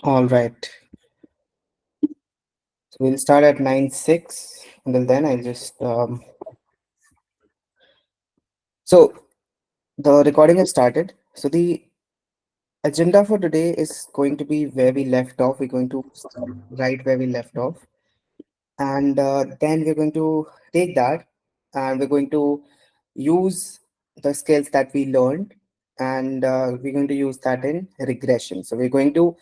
All right. So we'll start at 9:06. Until then, I just so the recording has started. So the agenda for today is going to be where we left off. We're going to start right where we left off, and then we're going to take that, and we're going to use the skills that we learned, and we're going to use that in regression. So we're going to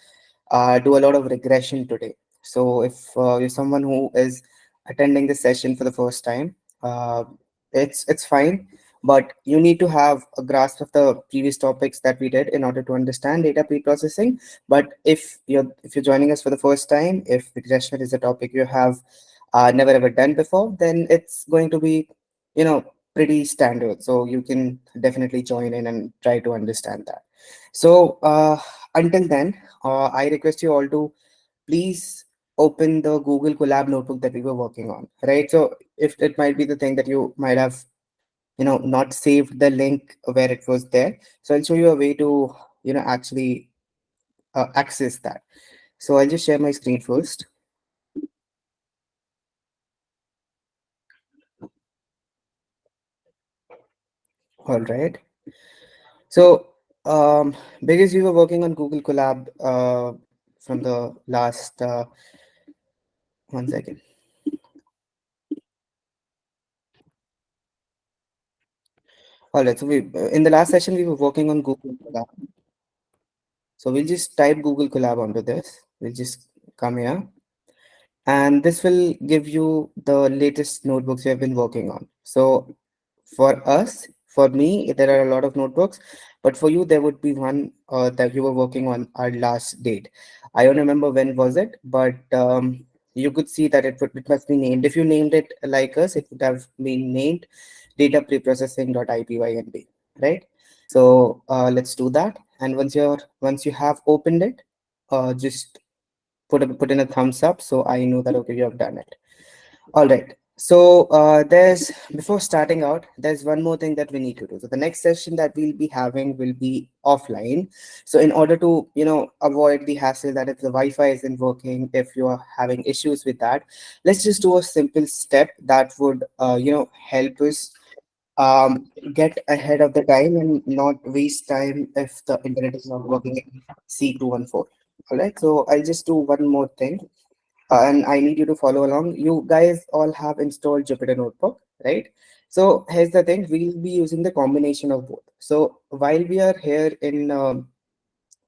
do a lot of regression today. So if you're someone who is attending this session for the first time, uh, it's fine, but you need to have a grasp of the previous topics that we did in order to understand data preprocessing. But if you're joining us for the first time, if regression is a topic you have never ever done before, then it's going to be, pretty standard. So you can definitely join in and try to understand that. So until then, I request you all to please open the Google Colab notebook that we were working on, right? So if it might be the thing that you might have, not saved the link where it was there. So I'll show you a way to, actually access that. So I'll just share my screen first. All right. So because we were working on Google Colab from the last, one second. All right. So we in the last session we were working on Google Colab. So we'll just type Google Colab onto this. We'll just come here, and this will give you the latest notebooks we have been working on. So for us, for me, there are a lot of notebooks, but for you, there would be one that you were working on our last date. I don't remember when was it, but you could see that it must be named. If you named it like us, it would have been named data preprocessing.ipynb, right? So let's do that. And once you have opened it, just put in a thumbs up so I know that okay, you have done it. All right. So there's before starting out, there's one more thing that we need to do. So the next session that we'll be having will be offline. So in order to avoid the hassle that if the Wi-Fi isn't working, if you are having issues with that, let's just do a simple step that would help us get ahead of the time and not waste time if the internet is not working in C214. All right. So I'll just do one more thing, and I need you to follow along. You guys all have installed Jupyter Notebook, right? So here's the thing: we'll be using the combination of both. So while we are here in on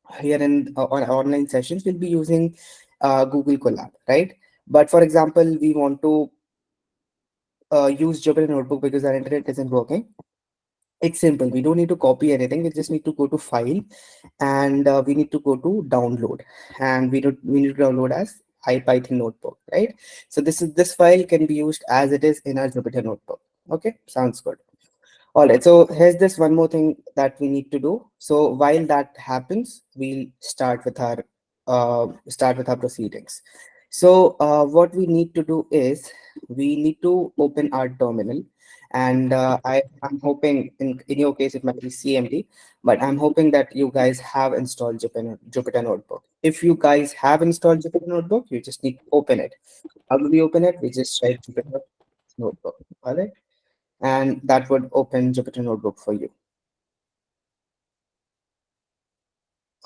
online sessions, we'll be using Google Colab, right? But for example, we want to use Jupyter Notebook because our internet isn't working. It's simple. We don't need to copy anything. We just need to go to File, and we need to go to Download, and we need to download as IPython notebook, right? So this file can be used as it is in our Jupyter notebook. Okay, sounds good. All right, so here's this one more thing that we need to do. So while that happens, we'll start with our proceedings. So what we need to do is we need to open our terminal, and I'm hoping in your case it might be CMD, but I'm hoping that you guys have installed Jupyter Notebook. If you guys have installed Jupyter Notebook, you just need to open it. How do we open it? We just write Jupyter Notebook. All right, and that would open Jupyter Notebook for you.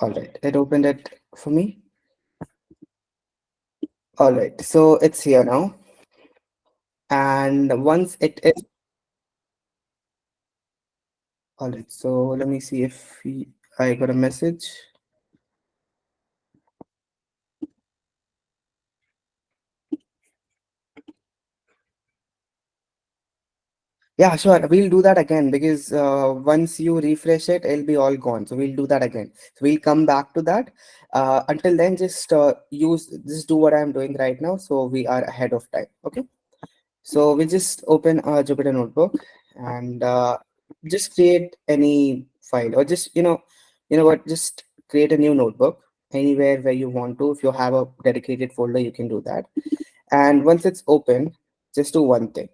All right, it opened it for me. All right, so it's here now. And once it is, all right, so let me see if I got a message. Yeah, sure. We'll do that again because once you refresh it, it'll be all gone. So we'll do that again. So we'll come back to that. Until then, just do what I'm doing right now. So we are ahead of time. Okay. So we just open a Jupyter notebook and just create any file, or just you know what, just create a new notebook anywhere where you want to. If you have a dedicated folder, you can do that. And once it's open, just do one thing.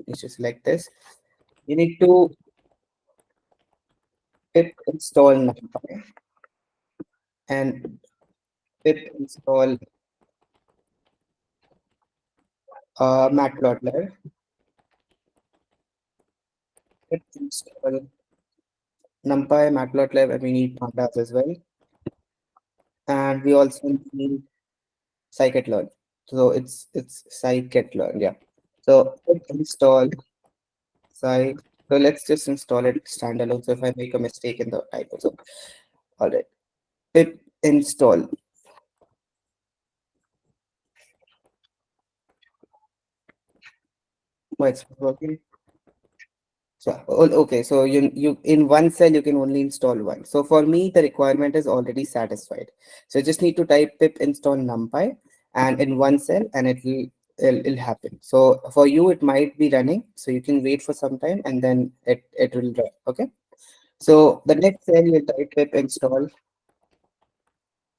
It's just like this. You need to hit install now, and pip install matplotlib, pip install numpy matplotlib, and we need pandas as well. And we also need scikit-learn. So it's scikit-learn, yeah. So pip install scikit. So let's just install it standalone. So if I make a mistake in the typo, so all right. Pip install. Why it's not working? So, okay, so you in one cell you can only install one. So for me, the requirement is already satisfied. So you just need to type pip install numpy and in one cell and it'll happen. So for you, it might be running. So you can wait for some time and then it will run. Okay. So the next cell you type pip install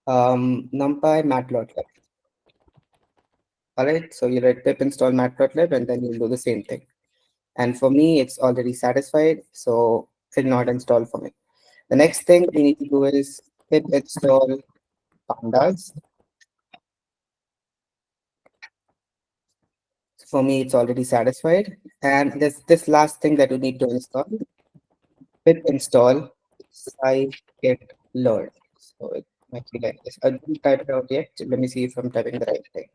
numpy matplotlib. All right. So you write pip install matplotlib and then you'll do the same thing. And for me, it's already satisfied. So it'll not install for me. The next thing we need to do is pip install pandas. So for me, it's already satisfied. And this last thing that you need to install, pip install scikit-learn. So it might be like this. I didn't type it out yet. Let me see if I'm typing the right thing.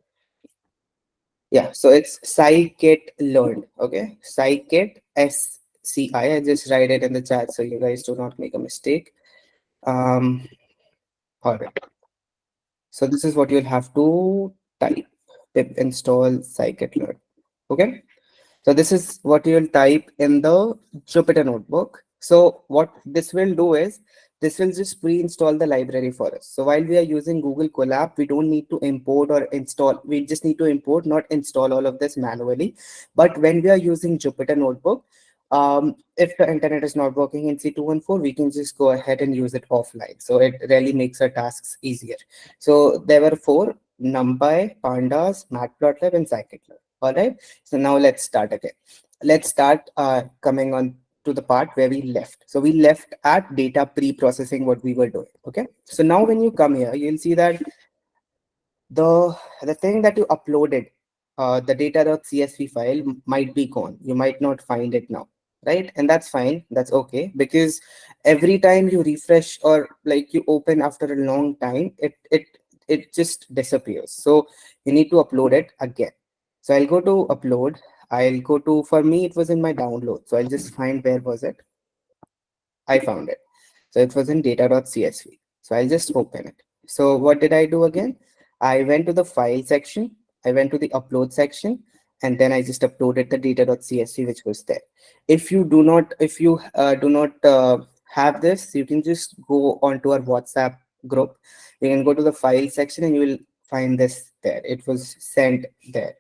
Yeah, so it's scikit-learn. Okay, scikit SCI. I just write it in the chat so you guys do not make a mistake. All right. So this is what you'll have to type pip install scikit-learn. Okay. So this is what you'll type in the Jupyter notebook. So what this will do is this will just pre-install the library for us. So while we are using Google Colab, we don't need to import or install. We just need to import, not install all of this manually. But when we are using Jupyter notebook, if the internet is not working in C214, we can just go ahead and use it offline. So it really makes our tasks easier. So there were four: NumPy, Pandas, Matplotlib, and Scikit-learn. All right. So now let's start again. Let's start coming on to the part where we left. So we left at data pre-processing what we were doing. Okay. So now when you come here, you'll see that the thing that you uploaded, the data.csv file might be gone. You might not find it now, right? And that's fine. That's okay, because every time you refresh or like you open after a long time, it just disappears. So you need to upload it again. So I'll go to upload. I'll go to, for me, it was in my download. So I'll just find where was it. I found it. So it was in data.csv. So I'll just open it. So what did I do again? I went to the file section. I went to the upload section, and then I just uploaded the data.csv which was there. If you do not have this, you can just go onto our WhatsApp group. You can go to the file section and you will find this there. It was sent there.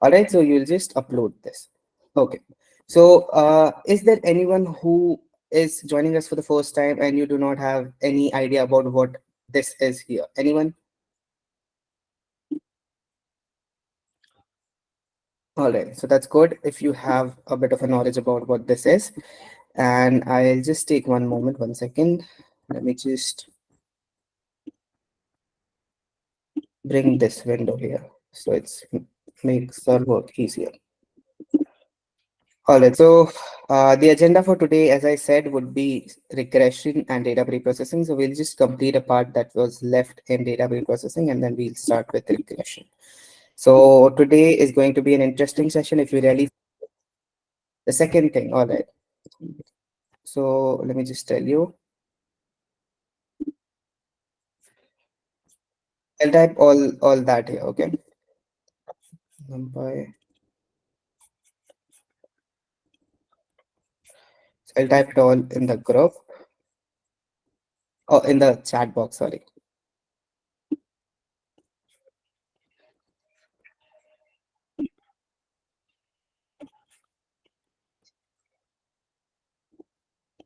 All right. So you'll just upload this. Okay. So is there anyone who is joining us for the first time and you do not have any idea about what this is here? Anyone? All right, so that's good if you have a bit of a knowledge about what this is. And I'll just take one moment, 1 second. Let me just bring this window here. So it's makes our work easier. All right, so the agenda for today, as I said, would be regression and data preprocessing. So we'll just complete a part that was left in data preprocessing and then we'll start with regression. So today is going to be an interesting session if you really, the second thing, all right. So let me just tell you, I'll type all that here, okay? NumPy. So I'll type it all in the group, or in the chat box, sorry.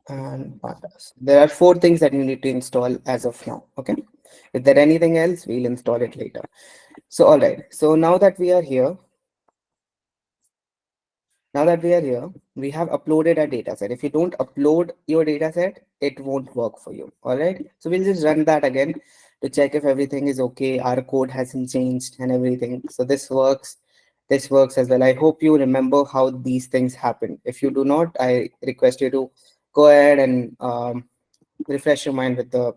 And pandas. There are four things that you need to install as of now, okay? If there anything else, we'll install it later. So all right, so now that we are here, we have uploaded our data set. If you don't upload your data set, it won't work for you. All right. So we'll just run that again. to check if everything is okay, our code hasn't changed and everything. So this works as well. I hope you remember how these things happen. If you do not, I request you to go ahead and refresh your mind with the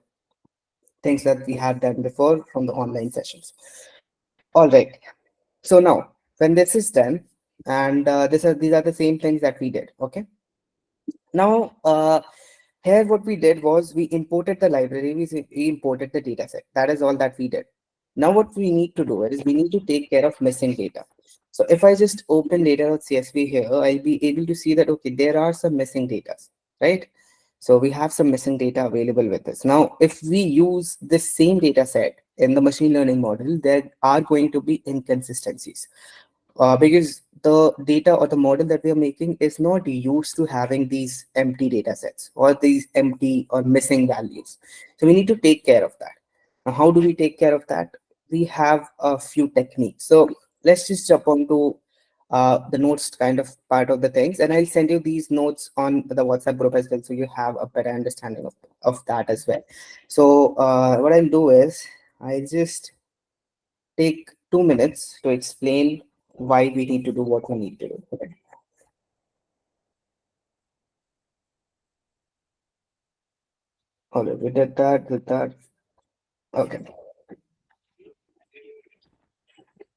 things that we have done before from the online sessions. All right. So now, when this is done, and these are the same things that we did. Okay. Now, here what we did was we imported the library, we imported the data set. That is all that we did. Now what we need to do is we need to take care of missing data. So if I just open data.csv here, I'll be able to see that, okay, there are some missing data, right? So we have some missing data available with us. Now, if we use this same data set in the machine learning model, there are going to be inconsistencies because the data or the model that we are making is not used to having these empty data sets or these empty or missing values. So we need to take care of that. Now, how do we take care of that? We have a few techniques. So let's just jump onto the notes kind of part of the things, and I'll send you these notes on the WhatsApp group as well, so you have a better understanding of that as well. So what I'll do is I'll just take 2 minutes to explain why we need to do what we need to do. Okay. All right, we did that, did that. Okay.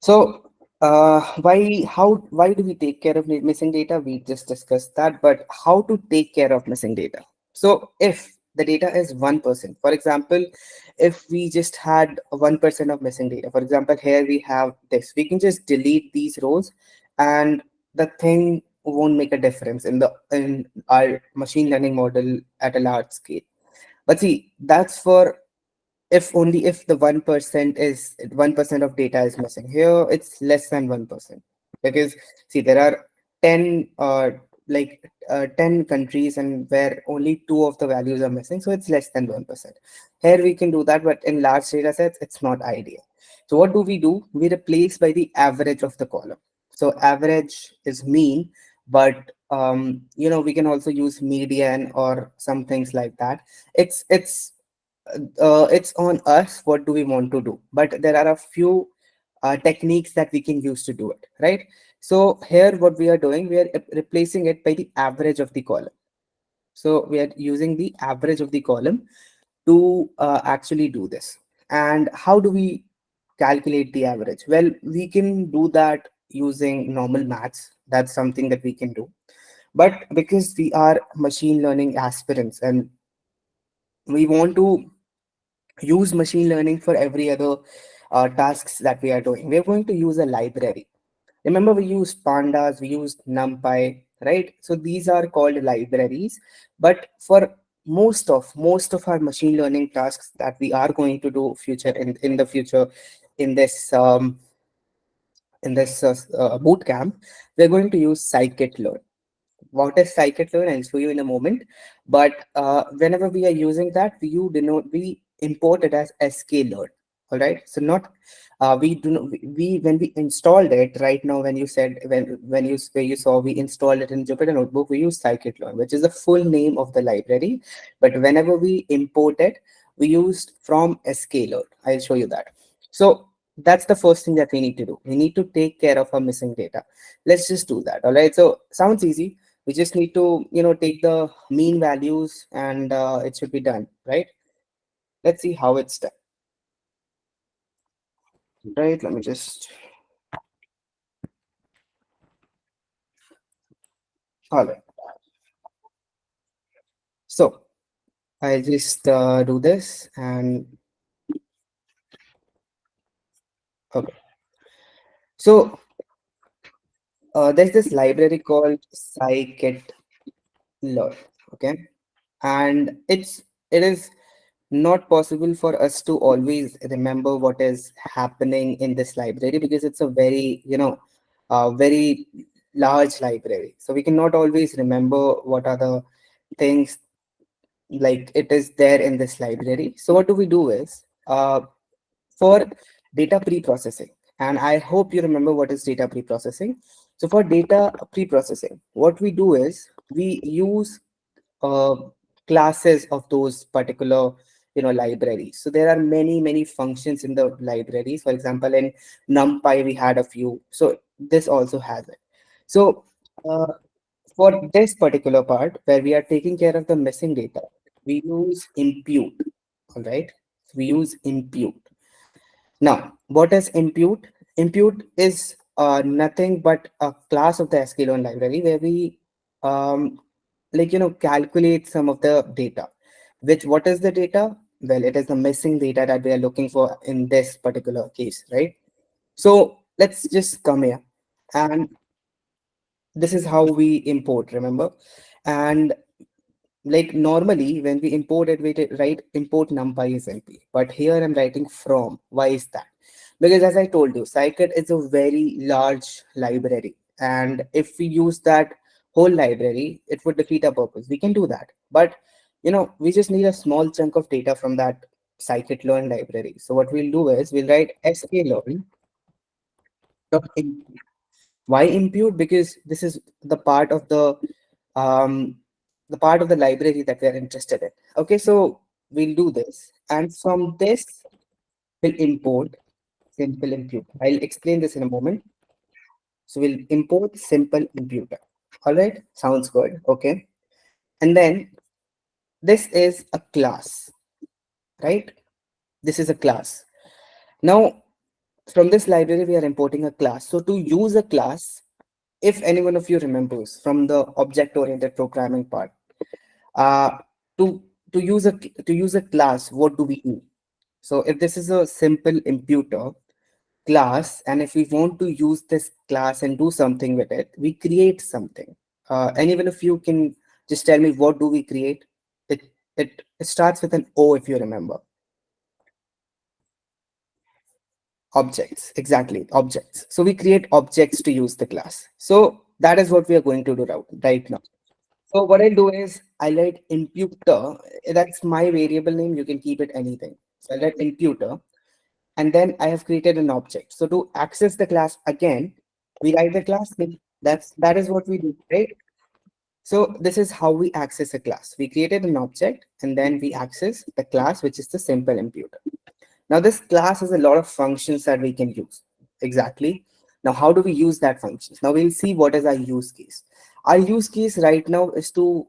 So, why do we take care of missing data? We just discussed that, but how to take care of missing data? So, if the data is 1%, for example, if we just had 1% of missing data, for example, here we have this, we can just delete these rows, and the thing won't make a difference in our machine learning model at a large scale. But see, that's for if only if the 1% is 1% of data is missing. Here it's less than 1%, because see, there are 10 10 countries and where only two of the values are missing, so it's less than 1%. Here we can do that, but in large data sets it's not ideal. So what do? We replace by the average of the column. So average is mean, but we can also use median or some things like that. It's on us what do we want to do, but there are a few techniques that we can use to do it, right? So here what we are doing, we are replacing it by the average of the column. So we are using the average of the column to actually do this. And how do we calculate the average? Well, we can do that using normal maths. That's something that we can do, but because we are machine learning aspirants and we want to use machine learning for every other tasks that we are doing, we're going to use a library. Remember, we used pandas, we used numpy, right? So these are called libraries. But for most of our machine learning tasks that we are going to do in the future in this boot camp, we're going to use scikit-learn. What is scikit-learn? I'll show you in a moment. But whenever we are using that, we import it as sklearn. All right. So not we do not we when we installed it right now, when you said when you where you saw we installed it in Jupyter Notebook, we use scikit-learn, which is the full name of the library. But whenever we import it, we used from sklearn. I'll show you that. So that's the first thing that we need to do. We need to take care of our missing data. Let's just do that. All right. So sounds easy. We just need to take the mean values and it should be done, right? Let's see how it's done. Right, let me just all right. So I'll just do this, and okay. So there's this library called scikit-learn, okay, and it is not possible for us to always remember what is happening in this library, because it's a very very large library, so we cannot always remember what are the things like it is there in this library. So what do we do is for data pre-processing, and I hope you remember what is data pre-processing. So for data pre-processing, what we do is we use uh, classes of those particular libraries. So there are many functions in the libraries. For example, in NumPy we had a few. So this also has it. So uh, for this particular part where we are taking care of the missing data, we use impute. All right. We use impute. Now, what is impute? Impute is nothing but a class of the sklearn library where we calculate some of the data. Which what is the data? Well, it is the missing data that we are looking for in this particular case, right? So let's just come here, and this is how we import, remember? And like normally when we import it, we write import numpy is np, but here I'm writing from. Why is that? Because as I told you, scikit is a very large library, and if we use that whole library, it would defeat our purpose. We can do that, but we just need a small chunk of data from that scikit-learn library. So what we'll do is we'll write sklearn dot impute. Why impute? Because this is um, the part of the library that we are interested in. Okay, so we'll do this, and from this we'll import simple impute. I'll explain this in a moment. So we'll import simple imputer. All right, sounds good. Okay, and then this is a class, right? This is a class. Now, from this library, we are importing a class. So to use a class, if any one of you remembers from the object-oriented programming part, uh, to to use a class, what do we do? So if this is a simple imputer class, and if we want to use this class and do something with it, we create something. Any one of you can just tell me what do we create? It starts with an O, if you remember. Objects, exactly, objects. So we create objects to use the class. So that is what we are going to do right now. So what I'll do is I'll write imputer. That's my variable name. You can keep it anything. So I'll write imputer, and then I have created an object. So to access the class again, we write the class name. That is what we do, right? So this is how we access a class. We created an object, and then we access the class, which is the simple imputer. Now this class has a lot of functions that we can use. Exactly. Now how do we use that functions? Now we'll see what is our use case. Our use case right now is to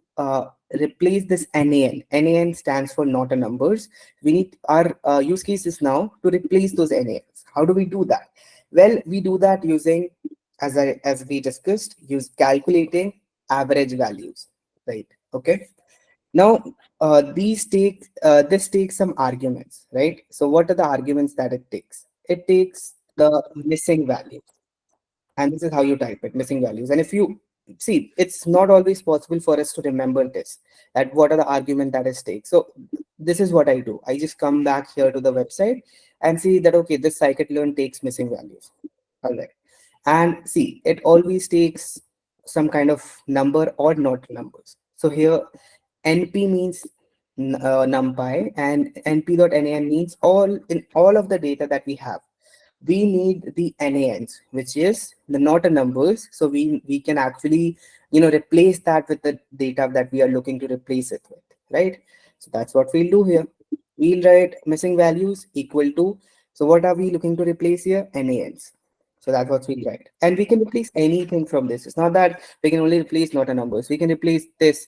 replace this NaN. NaN stands for not a numbers. We need our use case is now to replace those NaNs. How do we do that? Well, we do that using, as we discussed, use calculating average values, right? Okay. Now, this takes some arguments, right? So what are the arguments that it takes? It takes the missing value, and this is how you type it, missing values. And if you see, it's not always possible for us to remember this, that what are the argument that is takes. So this is what I do. I just come back here to the website and see that, okay, this scikit-learn takes missing values. All right. And see, it always takes some kind of number or not numbers. So here NP means numpy, and np.nan means all of the data that we have. We need the NaNs, which is the not a numbers. So we can actually replace that with the data that we are looking to replace it with, right? So that's what we'll do here. We'll write missing values equal to, so what are we looking to replace here? NaNs. So that's what we'll write. And we can replace anything from this. It's not that we can only replace not a numbers. We can replace this,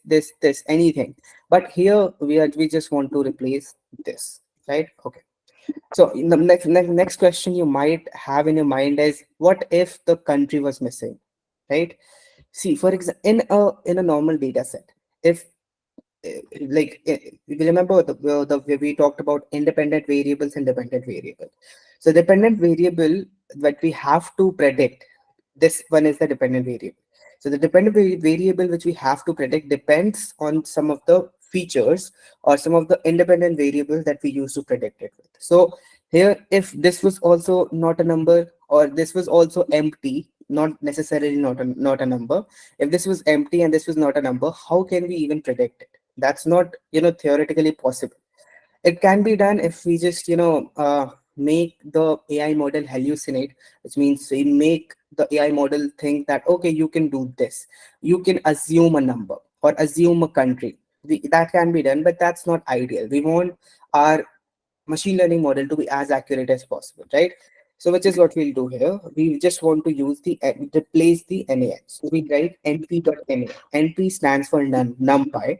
anything. But here we just want to replace this, right? Okay. So the next question you might have in your mind is, what if the country was missing, right? See, for example, in a normal data set, if you remember the we talked about independent variables and dependent variable. So dependent variable that we have to predict, this one is the dependent variable. So the dependent variable which we have to predict depends on some of the features or some of the independent variables that we use to predict it with. So here, if this was also not a number, or this was also empty, not necessarily not a number, if this was empty and this was not a number, how can we even predict it? That's not theoretically possible. It can be done if we just make the AI model hallucinate, which means we make the AI model think that, okay, you can do this, you can assume a number or assume a country. that can be done, but that's not ideal. We want our machine learning model to be as accurate as possible, right? So which is what we'll do here. We just want to use replace the NaN. So we write np.na. Np stands for numpy,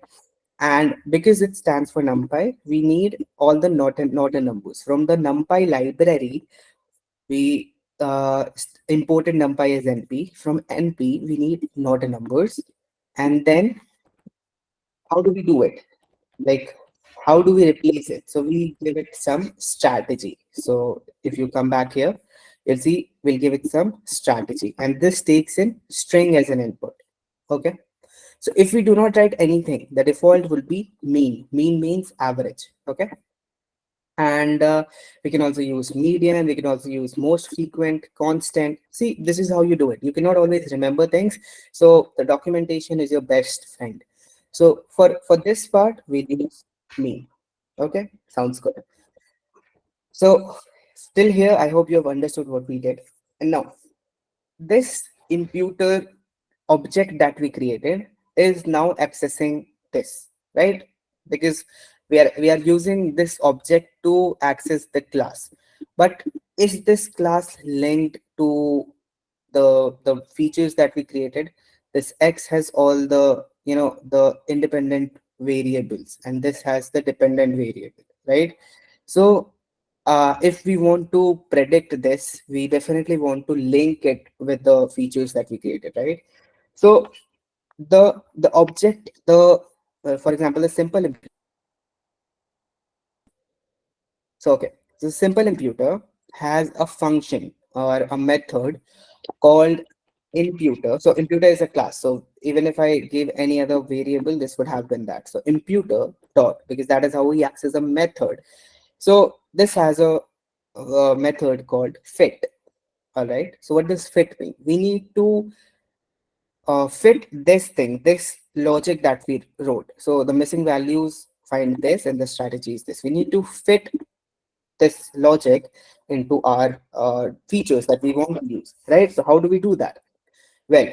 and because it stands for numpy, we need all the Norton numbers from the numpy library. We imported numpy as np. From np, we need Norton numbers, and then how do we do it? Like, how do we replace it? So we give it some strategy. So if you come back here, you'll see we'll give it some strategy, and this takes in string as an input. Okay. So if we do not write anything, the default will be mean. Mean means average. Okay. And we can also use median. We can also use most frequent, constant. See, this is how you do it. You cannot always remember things. So the documentation is your best friend. So for this part, we use mean. Okay, sounds good. So still here, I hope you have understood what we did. And now this imputer object that we created is now accessing this, right? Because we are using this object to access the class. But is this class linked to the features that we created? This X has all the, the independent variables, and this has the dependent variable, right? So if we want to predict this, we definitely want to link it with the features that we created, right? So the object, for example, a simple so okay, so simple imputer has a function or a method called imputer. So imputer is a class. So even if I give any other variable, this would have been that. So imputer dot, because that is how we access a method. So this has a method called fit. All right. So what does fit mean? We need to fit this thing, this logic that we wrote. So the missing values find this, and the strategy is this. We need to fit this logic into our features that we want to use, right? So how do we do that? Well,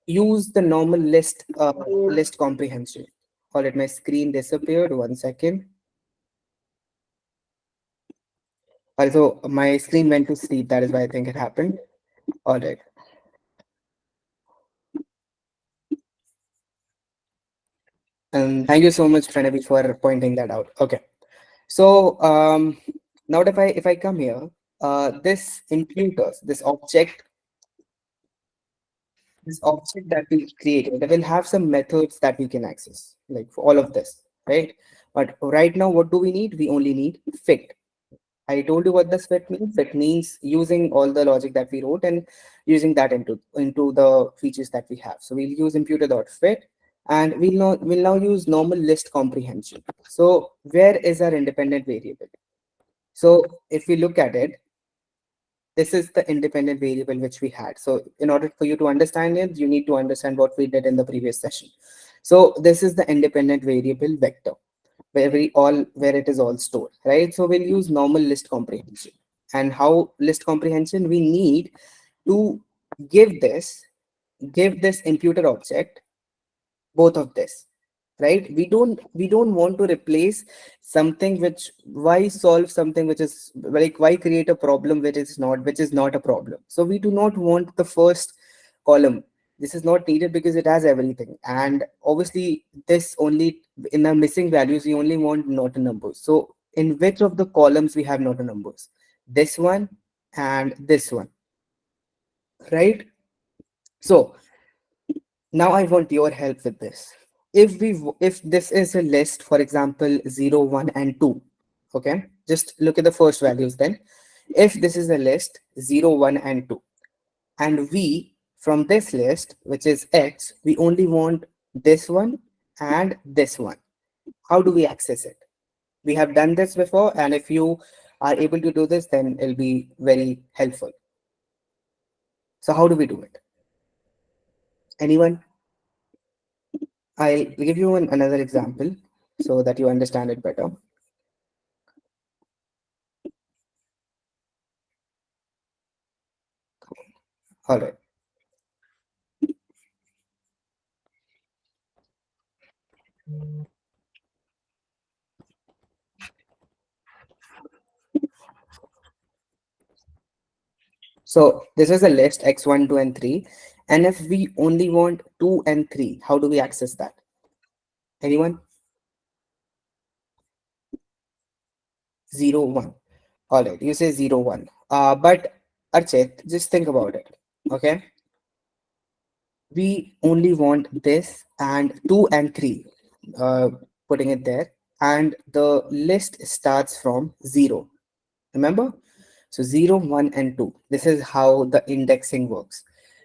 use the normal list comprehension. All right, my screen disappeared. 1 second. Also, my screen went to sleep. That is why I think it happened. All right. And thank you so much, Pranavi, for pointing that out. Okay. So now if I come here, this imputers, this object that we created, that will have some methods that we can access, like for all of this, right? But right now, what do we need? We only need fit. I told you what this fit means. Fit means using all the logic that we wrote and using that into the features that we have. So we'll use imputer.fit, and we'll now use normal list comprehension. So where is our independent variable? So if we look at it, this is the independent variable which we had. So in order for you to understand it, you need to understand what we did in the previous session. So this is the independent variable vector where it is all stored, right? So we'll use normal list comprehension. And how list comprehension? We need to give this give this imputer object both of this, right? We don't want to replace something which, why solve something which is like, why create a problem which is not a problem? So we do not want the first column. This is not needed because it has everything, and obviously this only, in the missing values, we only want not a numbers. So in which of the columns we have not a numbers? This one and this one, right? So now I want your help with this. If this is a list, for example, 0, 1, and 2, okay, just look at the first values then. If this is a list 0, 1, and 2, and we, from this list, which is X, we only want this one and this one. How do we access it? We have done this before, and if you are able to do this, then it'll be very helpful. So how do we do it? Anyone? I'll give you another example so that you understand it better. All right. So this is a list x1, 2, and 3. And if we only want 2 and 3, how do we access that? Anyone? 0, 1. All right, you say 0, 1. But Archit, just think about it. Okay, we only want this and 2 and 3, uh, putting it there. And the list starts from 0. Remember? So 0, 1, and 2. This is how the indexing works.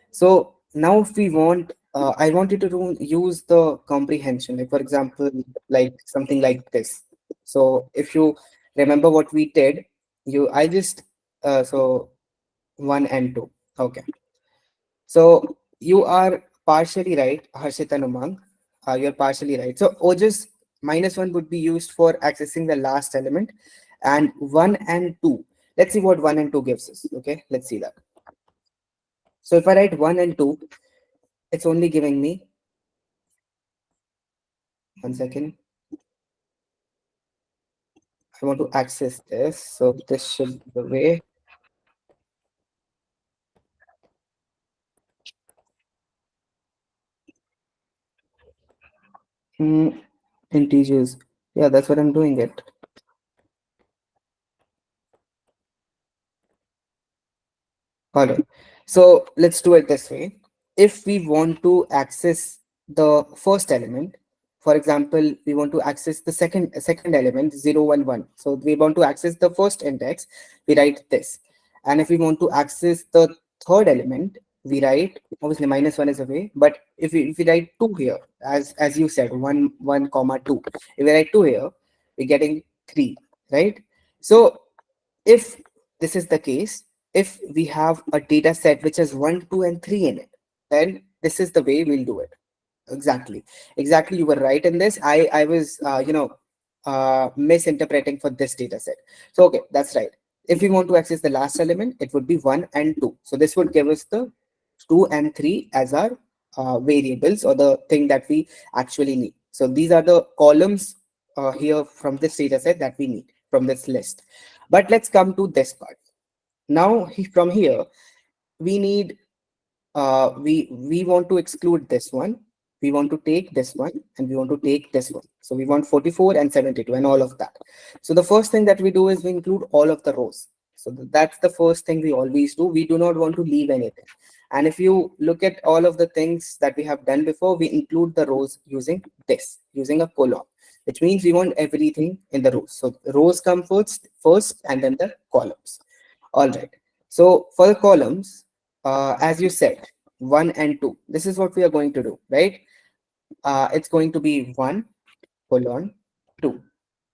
So now if we want, I want you to use the comprehension, like for example, like something like this. So if you remember what we did, I just, so 1 and 2. Okay. So you are partially right, Harshit and Umang. You're partially right. So OJS -1 would be used for accessing the last element, and 1 and 2. Let's see what 1 and 2 gives us. Okay, let's see that. So if I write 1 and 2, it's only giving me 1 second. I want to access this. So this should be the way. Hmm, integers. Yeah, that's what I'm doing it. All right. So let's do it this way. If we want to access the first element, for example, we want to access the second element 0, 1, 1. So we want to access the first index, we write this. And if we want to access the third element, we write obviously -1 is away. But if we write 2 here, as you said, 1, 1, comma 2. If we write 2 here, we're getting 3, right? So if this is the case, if we have a data set which has 1, 2, and 3 in it, then this is the way we'll do it. Exactly. Exactly. You were right in this. I was, misinterpreting for this data set. So, okay, that's right. If we want to access the last element, it would be 1 and 2. So this would give us the 2 and 3 as our variables, or the thing that we actually need. So these are the columns here from this data set that we need from this list. But let's come to this part. Now, from here, we need, we want to exclude this one, we want to take this one, and we want to take this one. So we want 44 and 72 and all of that. So the first thing that we do is we include all of the rows. So that's the first thing we always do. We do not want to leave anything. And if you look at all of the things that we have done before, we include the rows using this, using a column, which means we want everything in the rows. So rows come first, and then the columns. All right. So for the columns, as you said, 1 and 2. This is what we are going to do, right? It's going to be 1, colon, 2.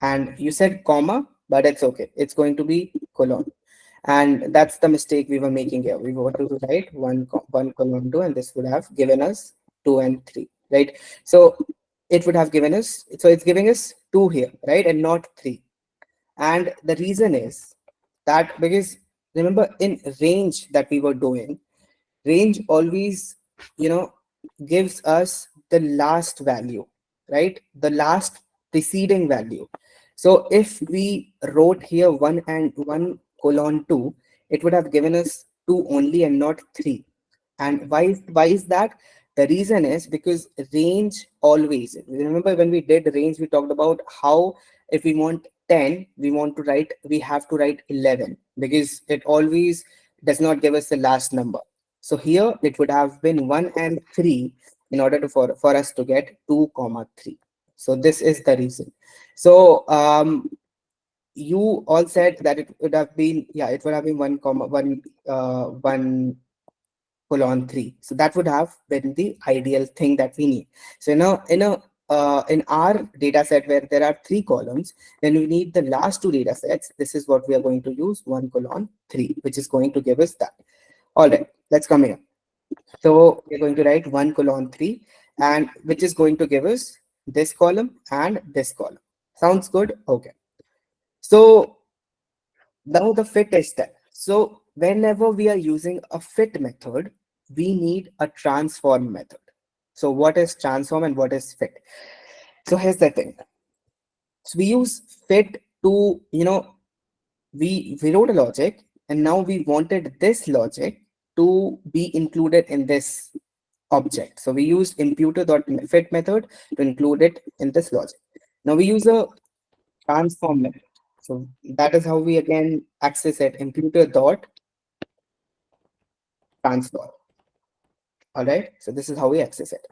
And you said comma, but it's okay. It's going to be colon. And that's the mistake we were making here. We wanted to write 1 colon 2, and this would have given us 2 and 3, right? So it would have given us, so it's giving us 2 here, right? And not 3. And the reason is that because remember in range that we were doing, range always, you know, gives us the last value, right? The last preceding value. So if we wrote here 1 and 1 colon 2, it would have given us 2 only and not 3. And why is that? The reason is because range always, remember when we did range, we talked about how if we want 10, we have to write 11, because it always does not give us the last number. So here it would have been 1 and 3 in order to for us to get 2 comma 3. So this is the reason. So you all said that it would have been, yeah, it would have been 1 comma 1, 1 colon 3. So that would have been the ideal thing that we need. So in our data set where there are 3 columns, then we need the last 2 data sets. This is what we are going to use, 1 colon 3, which is going to give us that. All right, let's come here. So we're going to write 1 colon 3, and which is going to give us this column and this column. Sounds good? Okay. So now the fit is done. So whenever we are using a fit method, we need a transform method. So what is transform and what is fit? So here's the thing. So we use fit to, we wrote a logic, and now we wanted this logic to be included in this object. So we used imputer.fit method to include it in this logic. Now we use a transform method. So that is how we again access it, imputer.transform. All right. So this is how we access it.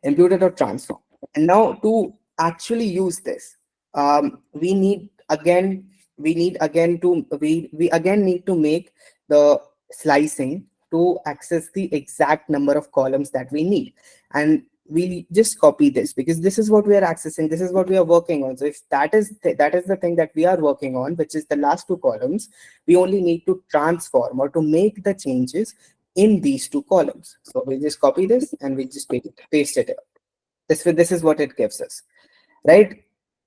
Imputer.transform. And now to actually use this, we need again, we again need to make the slicing to access the exact number of columns that we need. And we just copy this because this is what we are accessing. This is what we are working on. So if that is the thing that we are working on, which is the last two columns, we only need to transform or to make the changes in these two columns. So we just copy this and we just paste it here. This is what it gives us, right?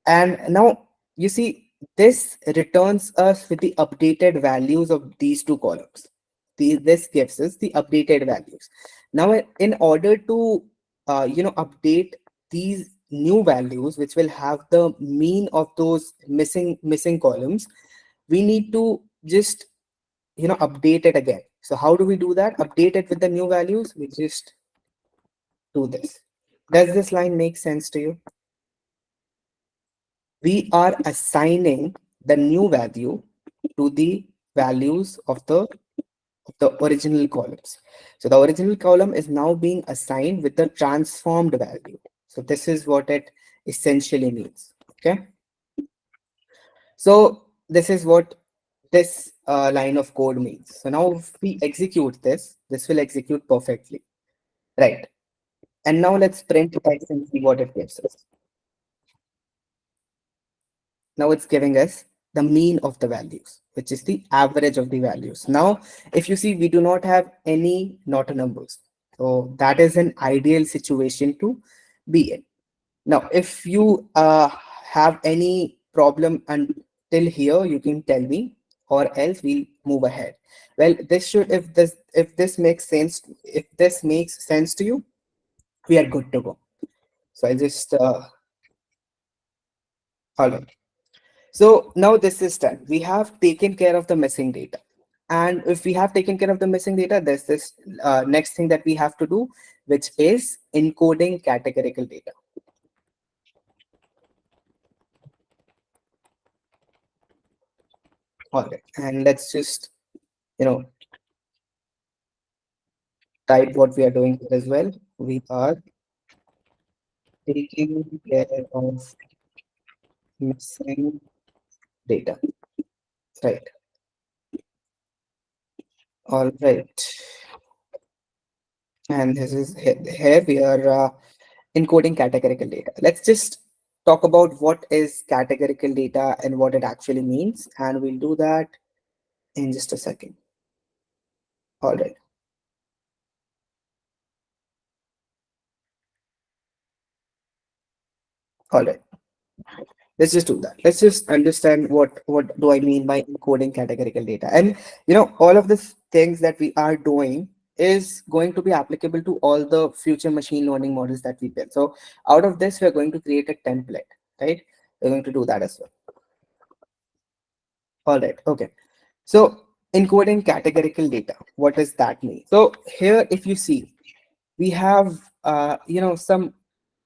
And now you see this returns us with the updated values of these two columns. This gives us the updated values. Now in order to update these new values, which will have the mean of those missing columns, we need to just update it again. So how do we do that? Update it with the new values. We just do this. Does this line make sense to you? We are assigning the new value to the values of the original columns. So the original column is now being assigned with the transformed value. So this is what it essentially means. Okay. So this is what this line of code means. So now if we execute this, this will execute perfectly. Right. And now let's print text and see what it gives us. Now it's giving us the mean of the values, which is the average of the values. Now, if you see, we do not have any not numbers. So that is an ideal situation to be in. Now, if you have any problem until here, you can tell me, or else we'll move ahead. Well, this should, if this makes sense, if this makes sense to you, we are good to go. So I'll just all right. So now this is done. We have taken care of the missing data. And if we have taken care of the missing data, there's this next thing that we have to do, which is encoding categorical data. All right. And let's just, you know, type what we are doing here as well. We are taking care of missing data. Right. All right. And this is here we are encoding categorical data. Let's just talk about what is categorical data and what it actually means. And we'll do that in just a second. All right. All right. Let's just do that. Let's just understand what do I mean by encoding categorical data. And all of these things that we are doing is going to be applicable to all the future machine learning models that we build. So out of this, we're going to create a template, right? We're going to do that as well. All right. Okay. So encoding categorical data, what does that mean? So here, if you see, we have some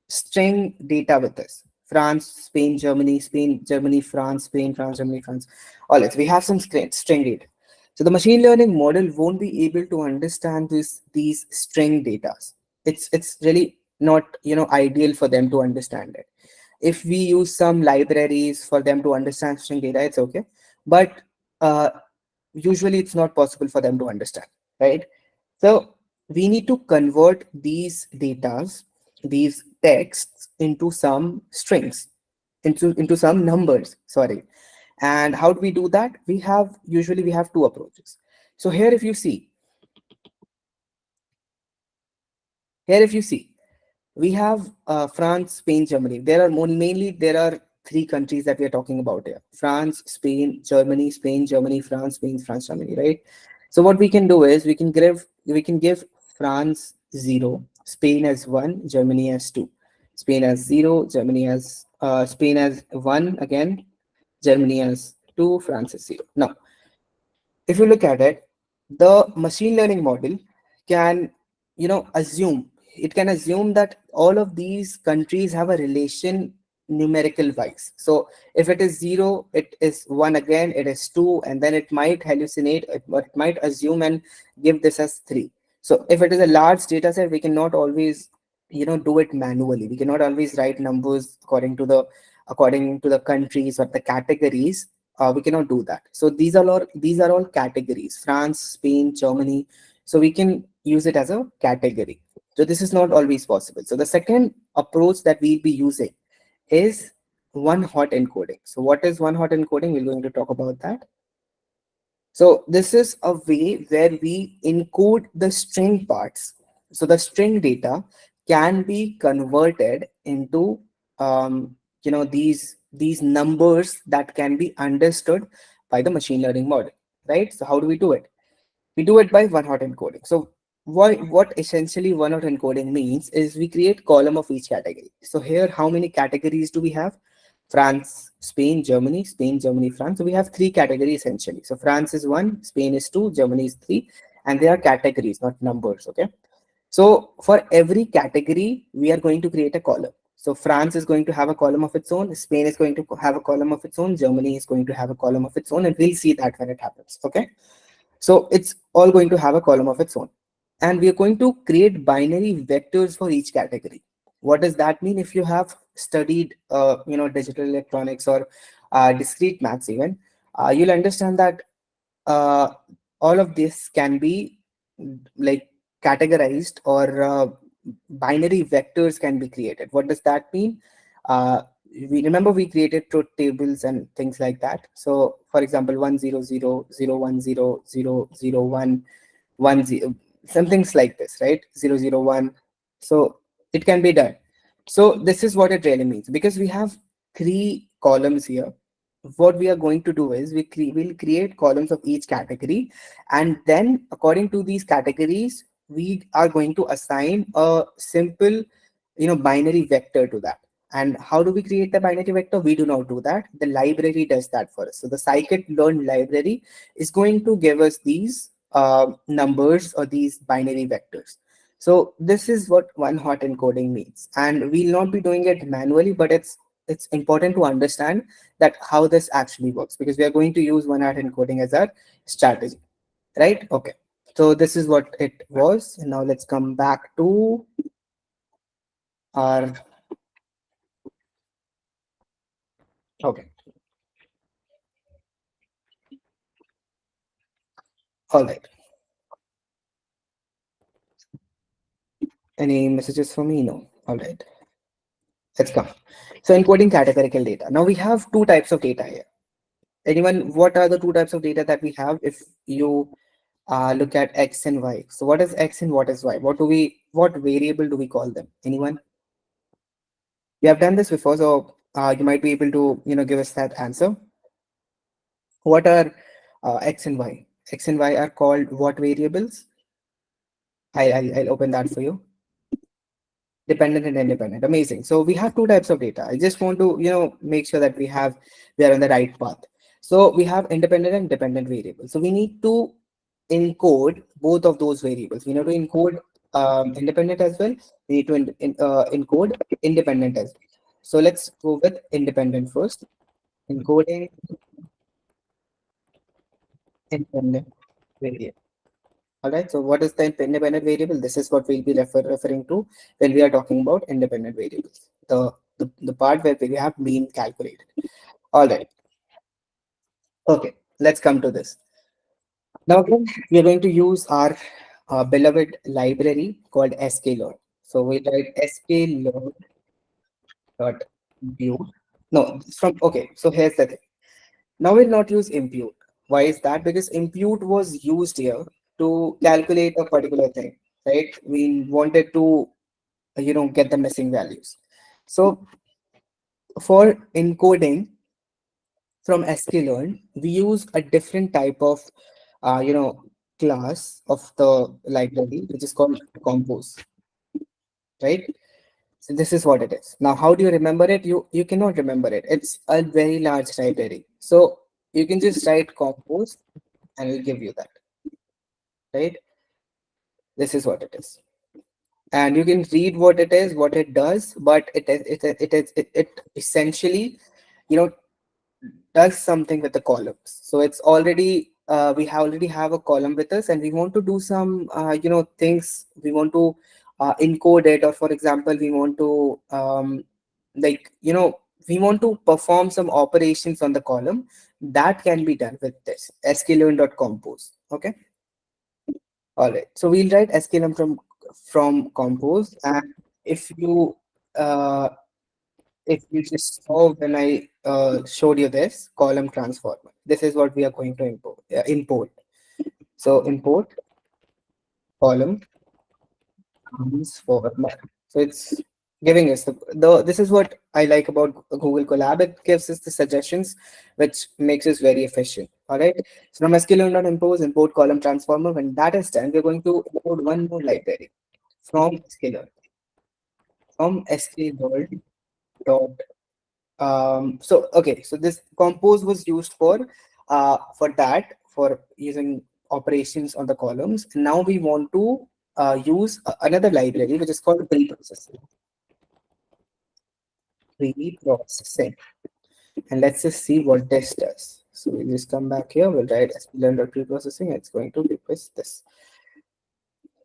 string data with us. France, Spain, Germany, Spain, Germany, France, Spain, France, Germany, France. All right, we have some string data. So the machine learning model won't be able to understand these string data. It's really not ideal for them to understand it. If we use some libraries for them to understand string data, it's okay. But uh, usually it's not possible for them to understand, right? So we need to convert these datas, these texts into some strings, into some numbers, sorry. And how do we do that? We have two approaches. So here if you see, we have France, Spain, Germany. There are three countries that we are talking about here: France, Spain, Germany, Spain, Germany, France, Spain, France, Germany. Right. So what we can do is we can give France 0, Spain as 1, Germany as 2. Spain has 0, Germany has Spain has 1 again, Germany has 2, France has 0. Now, if you look at it, the machine learning model can, assume, it can assume that all of these countries have a relation numerical wise. So if it is 0, it is 1 again, it is 2, and then it might hallucinate, it might assume and give this as 3. So if it is a large data set, we cannot always, do it manually. We cannot always write numbers according to the countries or the categories. We cannot do that. So these are all categories: France, Spain, Germany. So we can use it as a category. So this is not always possible. So the second approach that we'll be using is one hot encoding. So what is one hot encoding? We're going to talk about that. So this is a way where we encode the string parts. So the string data can be converted into these numbers that can be understood by the machine learning model, right? So how do we do it? We do it by one hot encoding. So what essentially one hot encoding means is we create column of each category. So here, how many categories do we have? France, Spain, Germany, France. So we have three categories essentially. So France is 1, Spain is 2, Germany is 3, and they are categories, not numbers. Okay. So for every category, we are going to create a column. So France is going to have a column of its own, Spain is going to have a column of its own, Germany is going to have a column of its own, and we'll see that when it happens. Okay. So it's all going to have a column of its own. And we are going to create binary vectors for each category. What does that mean? If you have studied, digital electronics or discrete maths even, you'll understand that uh, all of this can be like categorized, or binary vectors can be created. What does that mean? We remember we created truth tables and things like that. So for example, 100, 010, 001, 10, some things like this, right? 001. So it can be done. So this is what it really means, because we have three columns here. What we are going to do is we'll create columns of each category, and then according to these categories, we are going to assign a simple, binary vector to that. And how do we create the binary vector? We do not do that. The library does that for us. So the scikit-learn library is going to give us these numbers or these binary vectors. So this is what one hot encoding means, and we'll not be doing it manually, but it's important to understand that how this actually works, because we are going to use one hot encoding as our strategy, right? Okay. So this is what it was. And now let's come back to our, okay. All right. Any messages for me? No. All right. Let's come. So encoding categorical data. Now we have two types of data here. Anyone, what are the two types of data that we have if you look at X and Y? So what is X and what is Y? What variable do we call them? Anyone? We have done this before, so you might be able to, give us that answer. What are X and Y? X and Y are called what variables? I'll open that for you. Dependent and independent. Amazing. So we have two types of data. I just want to, make sure that we are on the right path. So we have independent and dependent variables. So we need to encode both of those variables. We need to encode independent as well. We need to encode independent as well. So let's go with independent first. Encoding independent variable. All right. So what is the independent variable? This is what we'll be referring to when we are talking about independent variables. The part where we have mean calculated. All right. Okay. Let's come to this. Now again, we are going to use our beloved library called sklearn. So we write sklearn dot view. No, it's from, okay. So here's the thing. Now we'll not use impute. Why is that? Because impute was used here to calculate a particular thing, right? We wanted to, get the missing values. So for encoding from sklearn, we use a different type of, class of the library, which is called compose, right? So this is what it is. Now, how do you remember it? You cannot remember it. It's a very large library. So you can just write compose and it'll give you that, right? This is what it is. And you can read what it is, what it does, but it essentially, you know, does something with the columns. So it's already we already have a column with us, and we want to do some things. We want to encode it, or for example, we want to like we want to perform some operations on the column. That can be done with this sklearn.compose. Okay, all right. So we'll write sklearn from compose, and if you uh, if you just saw when I showed you this column transformer, this is what we are going to import. So import column transformer. So it's giving us this is what I like about Google Colab. It gives us the suggestions, which makes us very efficient. All right. So from sklearn.import column transformer. When that is done, we're going to import one more library from sklearn from sklearn dot so okay, so this compose was used for that, for using operations on the columns. And now we want to use another library which is called preprocessing. And let's just see what this does. So we'll just come back here, we'll write preprocessing. It's going to give us this.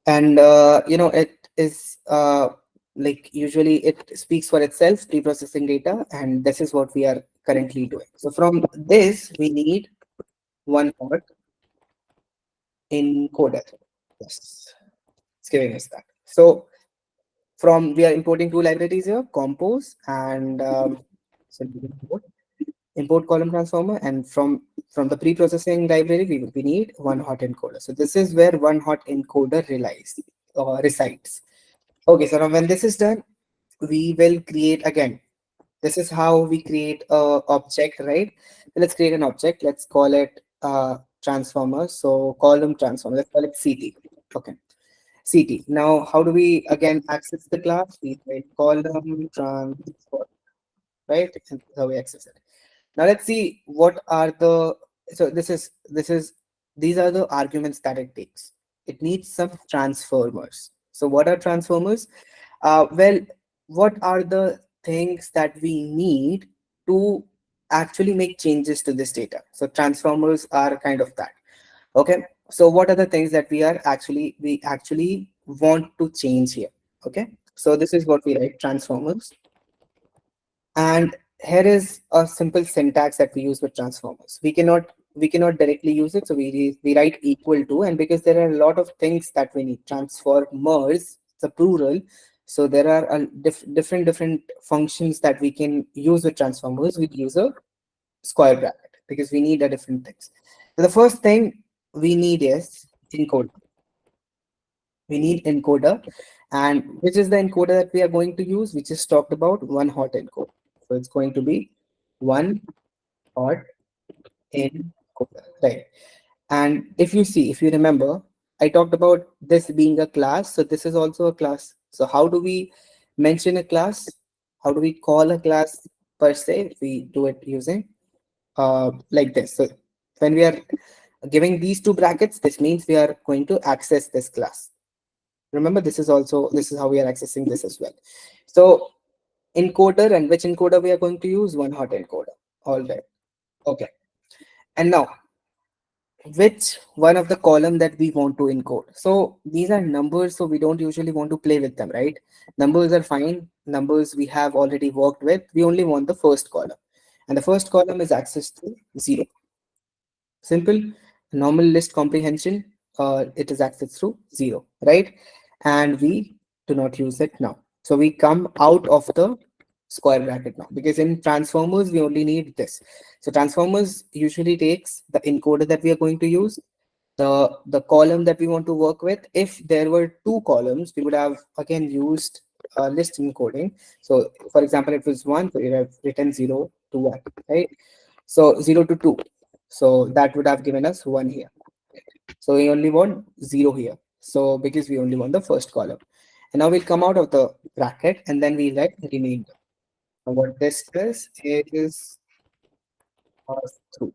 And it is like usually it speaks for itself, preprocessing data, and this is what we are currently doing. So from this we need one hot encoder. Yes, it's giving us that. So from we are importing two libraries here, compose and so import column transformer, and from the pre-processing library we need one hot encoder. So this is where one hot encoder relies or resides. Okay, so now when this is done, we will create again. This is how we create a object, right? So let's create an object. Let's call it transformer. So column transformer. Let's call it CT. Okay, CT. Now, how do we again access the class? We write column transform, right? And that's how we access it. Now let's see what are the. So this is these are the arguments that it takes. It needs some transformers. So what are transformers? Well, what are the things that we need to actually make changes to this data? So transformers are kind of that. Okay. So what are the things that we actually want to change here? Okay. So this is what we write, transformers. And here is a simple syntax that we use with transformers. We cannot directly use it, so we write equal to, and because there are a lot of things that we need, transformers, it's a plural, so there are different functions that we can use with transformers. We use a square bracket because we need a different things. So the first thing we need is encoder. We need encoder, and which is the encoder that we are going to use? We just talked about one hot encoder. So it's going to be one hot encoder, right? And if you remember, I talked about this being a class. So this is also a class. So how do we mention a class? How do we call a class per se? We do it using like this. So when we are giving these two brackets, this means we are going to access this class. Remember, this is how we are accessing this as well. So encoder, and which encoder we are going to use? One hot encoder. All right. Okay. And now, which one of the column that we want to encode? So these are numbers, so we don't usually want to play with them, right? Numbers are fine. Numbers we have already worked with. We only want the first column. And the first column is accessed to 0. Simple, normal list comprehension, it is accessed through 0, right? And we do not use it now. So we come out of the square bracket now, because in transformers we only need this. So transformers usually takes the encoder that we are going to use, the column that we want to work with. If there were two columns, we would have again used list encoding. So for example, if it was 1, so we have written 0 to 1, right? So 0 to 2, so that would have given us 1 here. So we only want 0 here, so because we only want the first column. And now we'll come out of the bracket and then we write remainder. So what this is pass through.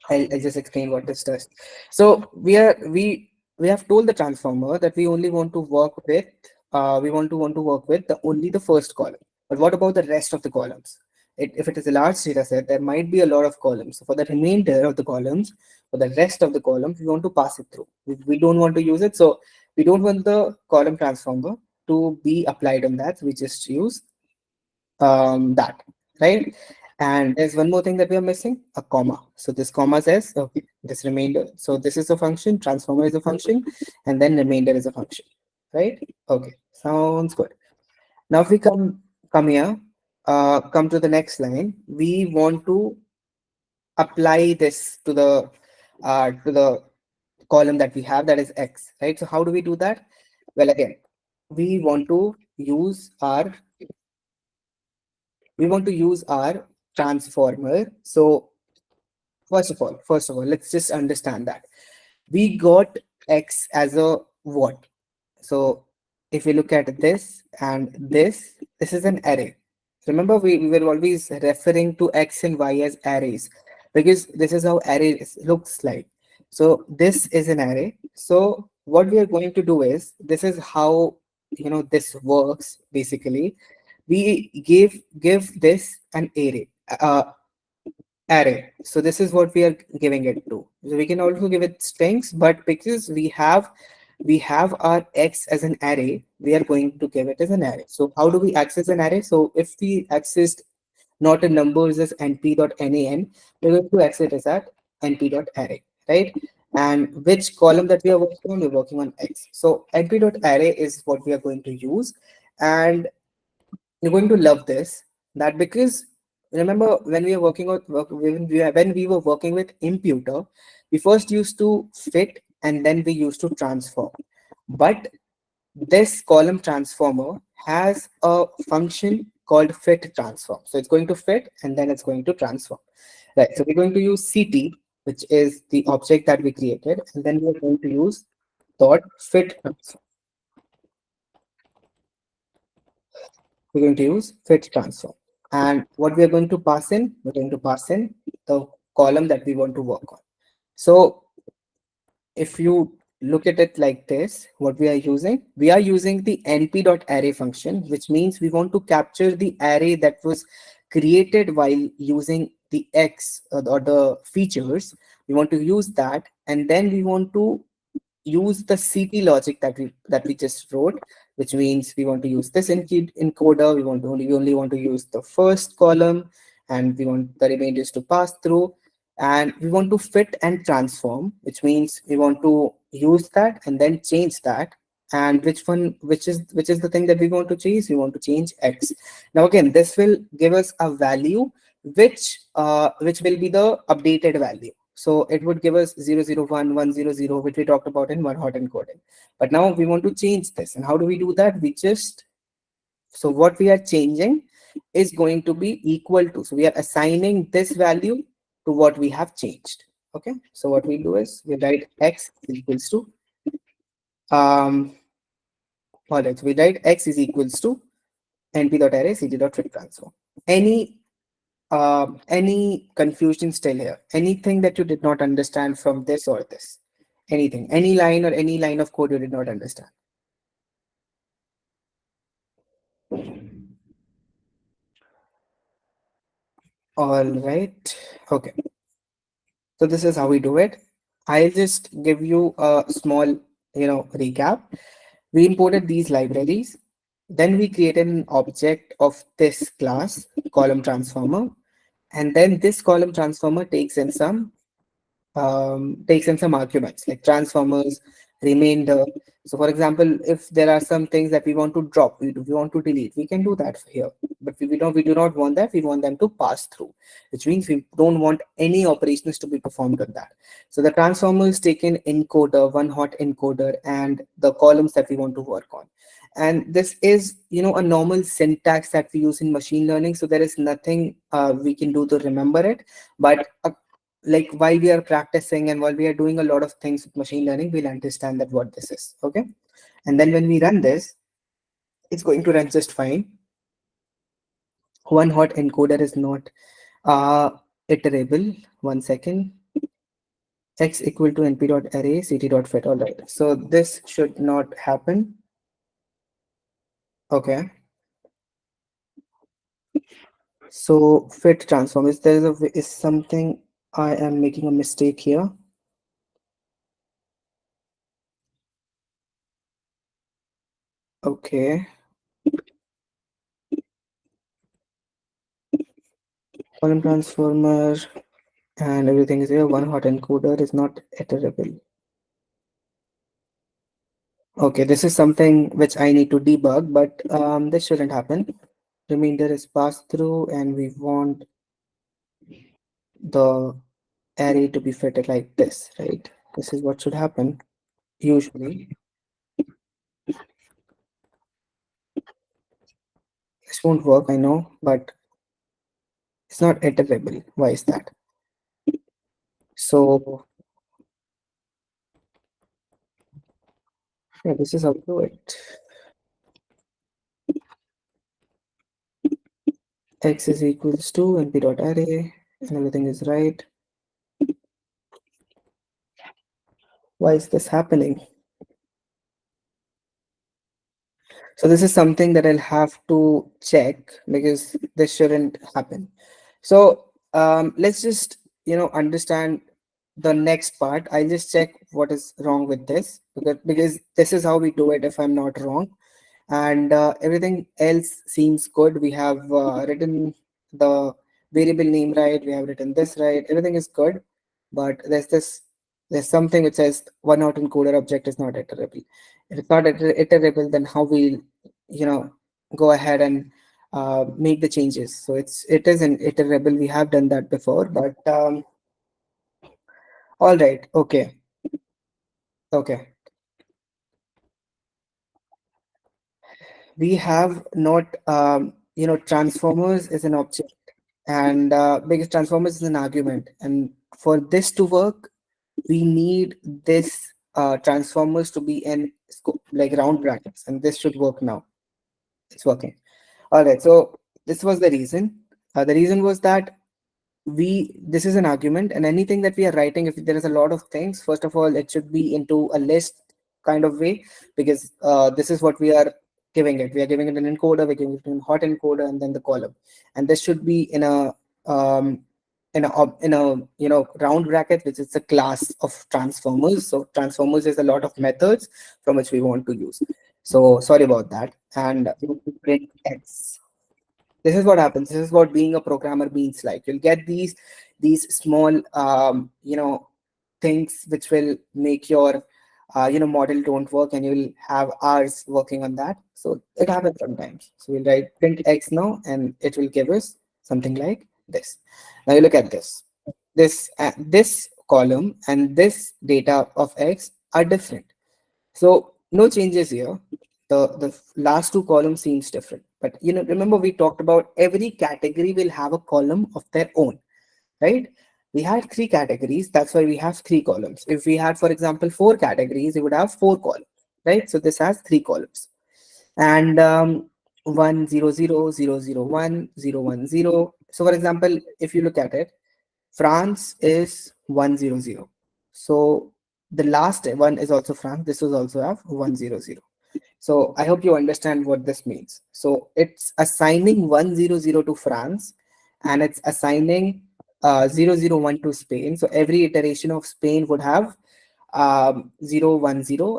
I'll just explain what this does. So we have told the transformer that we only want to work with we want to work with the only the first column. But what about the rest of the columns? If it is a large data set, there might be a lot of columns. So for the remainder of the columns, for the rest of the columns, we want to pass it through. We don't want to use it. So we don't want the column transformer to be applied on that. We just use that, right? And there's one more thing that we are missing, a comma. So this comma says, okay, this remainder. So this is a function, transformer is a function, and then remainder is a function, right? Okay, sounds good. Now if we come here, come to the next line, we want to apply this to the column that we have, that is X, right? So how do we do that? Well, again, we want to use our we want to use our transformer. So first of all, let's just understand that we got X as a what? So if we look at this and this is an array. Remember, we were always referring to X and Y as arrays because this is how looks like. So this is an array. So what we are going to do is, this is how this works basically. We give this an array. So this is what we are giving it to. So we can also give it strings, but because we have our X as an array, we are going to give it as an array. So how do we access an array? So if we accessed not a numbers as np.nan, we're going to access it as at np.array, right? And which column that we are working on? We're working on X. So np.array is what we are going to use. And you're going to love this, that because remember when we were when we were working with imputer, we first used to fit and then we used to transform. But this column transformer has a function called fit transform. So it's going to fit and then it's going to transform. Right. So we're going to use CT, which is the object that we created, and then we're going to use dot fit transform. We're going to use fit transform. And what we are going to pass in, we're going to pass in the column that we want to work on. So if you look at it like this, what we are using the np.array function, which means we want to capture the array that was created while using the X or the features. We want to use that, and then we want to use the CT logic that we just wrote, which means we want to use this encoder. We only want to use the first column, and we want the remainders to pass through. And we want to fit and transform, which means we want to use that and then change that. And which is the thing that we want to change? We want to change X. Now again, this will give us a value which will be the updated value. So it would give us 001, 100, which we talked about in one hot encoding. But now we want to change this. And how do we do that? So what we are changing is going to be equal to. So we are assigning this value to what we have changed. Okay. So what we do is we write X is equals to, all right. So we write X is equals to np.array ct.fit transform. Any confusion still here? Anything that you did not understand from this or this? Anything, any line of code you did not understand? All right. Okay. So this is how we do it. I'll just give you a small, recap. We imported these libraries. Then we created an object of this class, column transformer. And then this column transformer takes in some arguments like transformers, remainder. So for example, if there are some things that we want to drop, we want to delete, we can do that here. But we do not want that. We want them to pass through, which means we don't want any operations to be performed on that. So the transformers take in encoder, one hot encoder, and the columns that we want to work on. And this is, a normal syntax that we use in machine learning. So there is nothing we can do to remember it. But like while we are practicing and while we are doing a lot of things with machine learning, we'll understand that what this is. Okay. And then when we run this, it's going to run just fine. One hot encoder is not iterable. 1 second. X equal to np dot array ct dot fit. All right. So this should not happen. Okay. So fit transform is there is something I am making a mistake here. Okay. Column transformer and everything is here. One hot encoder is not iterable. Okay, this is something which I need to debug, but this shouldn't happen. Remainder is passed through, and we want the array to be fitted like this, right? This is what should happen usually. This won't work, I know, but it's not iterable. Why is that? So yeah, this is how to do it. X is equals to np dot array, and everything is right. Why is this happening? So this is something that I'll have to check because this shouldn't happen. So let's just understand the next part. I'll just check what is wrong with this because this is how we do it if I'm not wrong. And everything else seems good. We have written the variable name right. We have written this right. Everything is good, but there's something which says one out encoder object is not iterable. If it's not iterable, then how we go ahead and make the changes. So it is an iterable. We have done that before, but all right. Okay. Okay. We have not transformers is an object, and because transformers is an argument, and for this to work we need this transformers to be in like round brackets, and this should work now. It's working. All right, so this was the reason was that this is an argument, and anything that we are writing, if there is a lot of things, first of all it should be into a list kind of way, because this is what we are giving it. We are giving it an encoder, we're giving it a hot encoder, and then the column, and this should be in a round bracket, which is a class of transformers. So transformers is a lot of methods from which we want to use. So sorry about that. And print x. This is what happens. This is what being a programmer means. Like, you'll get these small things which will make your model don't work, and you'll have hours working on that. So it happens sometimes. So we'll write print x now, and it will give us something like this. Now you look at this column and this data of x are different. So no changes here. The last two columns seems different. But remember we talked about every category will have a column of their own, right? We had three categories, that's why we have three columns. If we had, for example, four categories, we would have four columns, right? So this has three columns. And 1 0 0 0 0 1 0 1 0. So for example, if you look at it, France is 100. So the last one is also France. This will also have 100. So I hope you understand what this means. So it's assigning 100 to France, and it's assigning 001 to Spain. So every iteration of Spain would have 010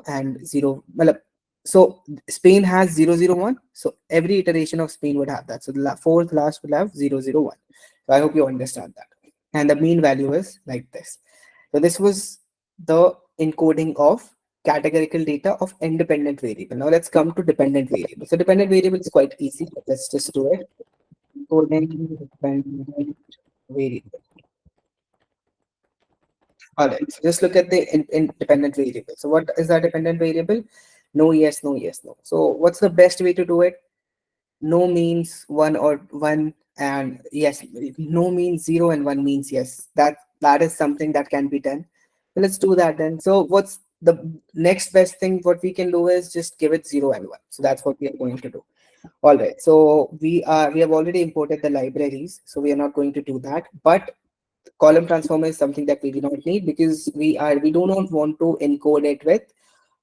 and 0. Well, so Spain has 001. So every iteration of Spain would have that. So the fourth last will have 001. So I hope you understand that. And the mean value is like this. So this was the encoding of categorical data of independent variable. Now let's come to dependent variable. So dependent variable is quite easy. Let's just do it. Encoding dependent variable. All right. So just look at the independent variable. So what is that dependent variable? No, yes, no, yes, no. So what's the best way to do it? No means one or one, and yes. No means zero, and one means yes. That is something that can be done. So let's do that then. So what's the next best thing what we can do is just give it 0 and 1. So that's what we are going to do. All right. So we have already imported the libraries, so we are not going to do that. But column transformer is something that we do not need because we do not want to encode it with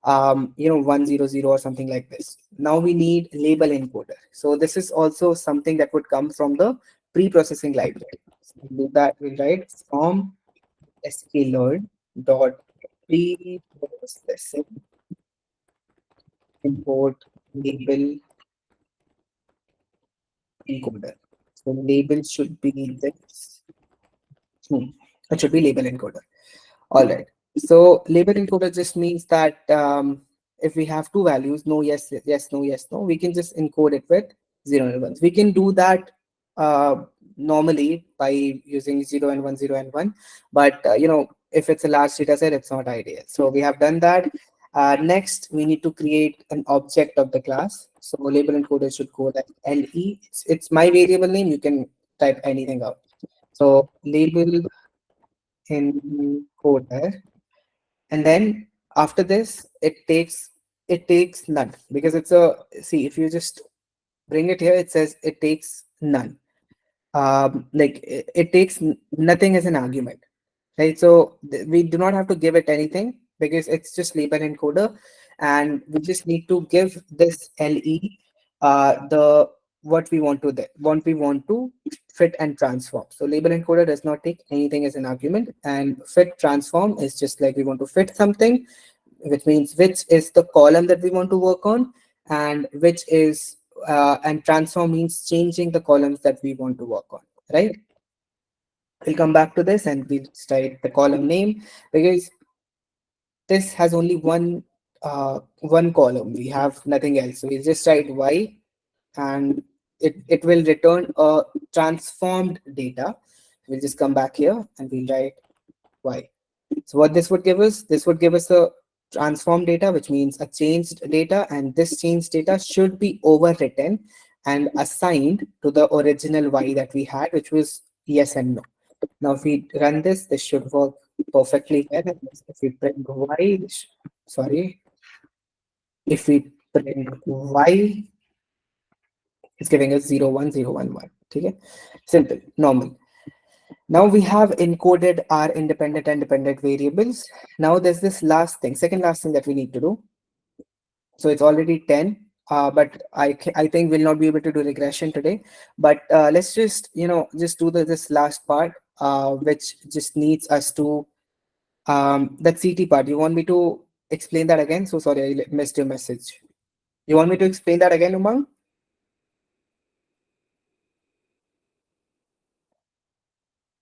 100 or something like this. Now we need label encoder. So this is also something that would come from the pre-processing library. So we'll do that. We'll write from sklearn dot pre-processing import label encoder. So label should be this. It should be label encoder. All right. So label encoder just means that if we have two values, no, yes, yes, no, yes, no, we can just encode it with 0 and 1. We can do that normally by using 0 and 1, 0 and 1. But, if it's a large data set, it's not ideal. So we have done that. Next, we need to create an object of the class. So label encoder should go like LE. It's my variable name. You can type anything out. So label encoder, and then after this it takes none because it's a see if you just bring it here, it says it takes none. Like it takes nothing as an argument, right? So we do not have to give it anything because it's just label encoder, and we just need to give this le the what we want to fit and transform. So label encoder does not take anything as an argument, and fit transform is just like we want to fit something, which means which is the column that we want to work on, and which is and transform means changing the columns that we want to work on, right? We'll come back to this and we'll write the column name because this has only one column. We have nothing else. So we'll just write y, and it will return a transformed data. We'll just come back here and we'll write y. So what this would give us, this would give us a transformed data, which means a changed data, and this changed data should be overwritten and assigned to the original y that we had, which was yes and no. Now, if we run this, this should work perfectly well. If we print y, sorry, if we print y, it's giving us 0, 1, 0, 1, 1. Okay, simple, normal. Now we have encoded our independent and dependent variables. Now there's this last thing, second last thing that we need to do. So it's already 10, but I think we'll not be able to do regression today. But let's just, just do this last part, which just needs us to, that CT part. You want me to explain that again? So sorry, I missed your message. You want me to explain that again, Umang?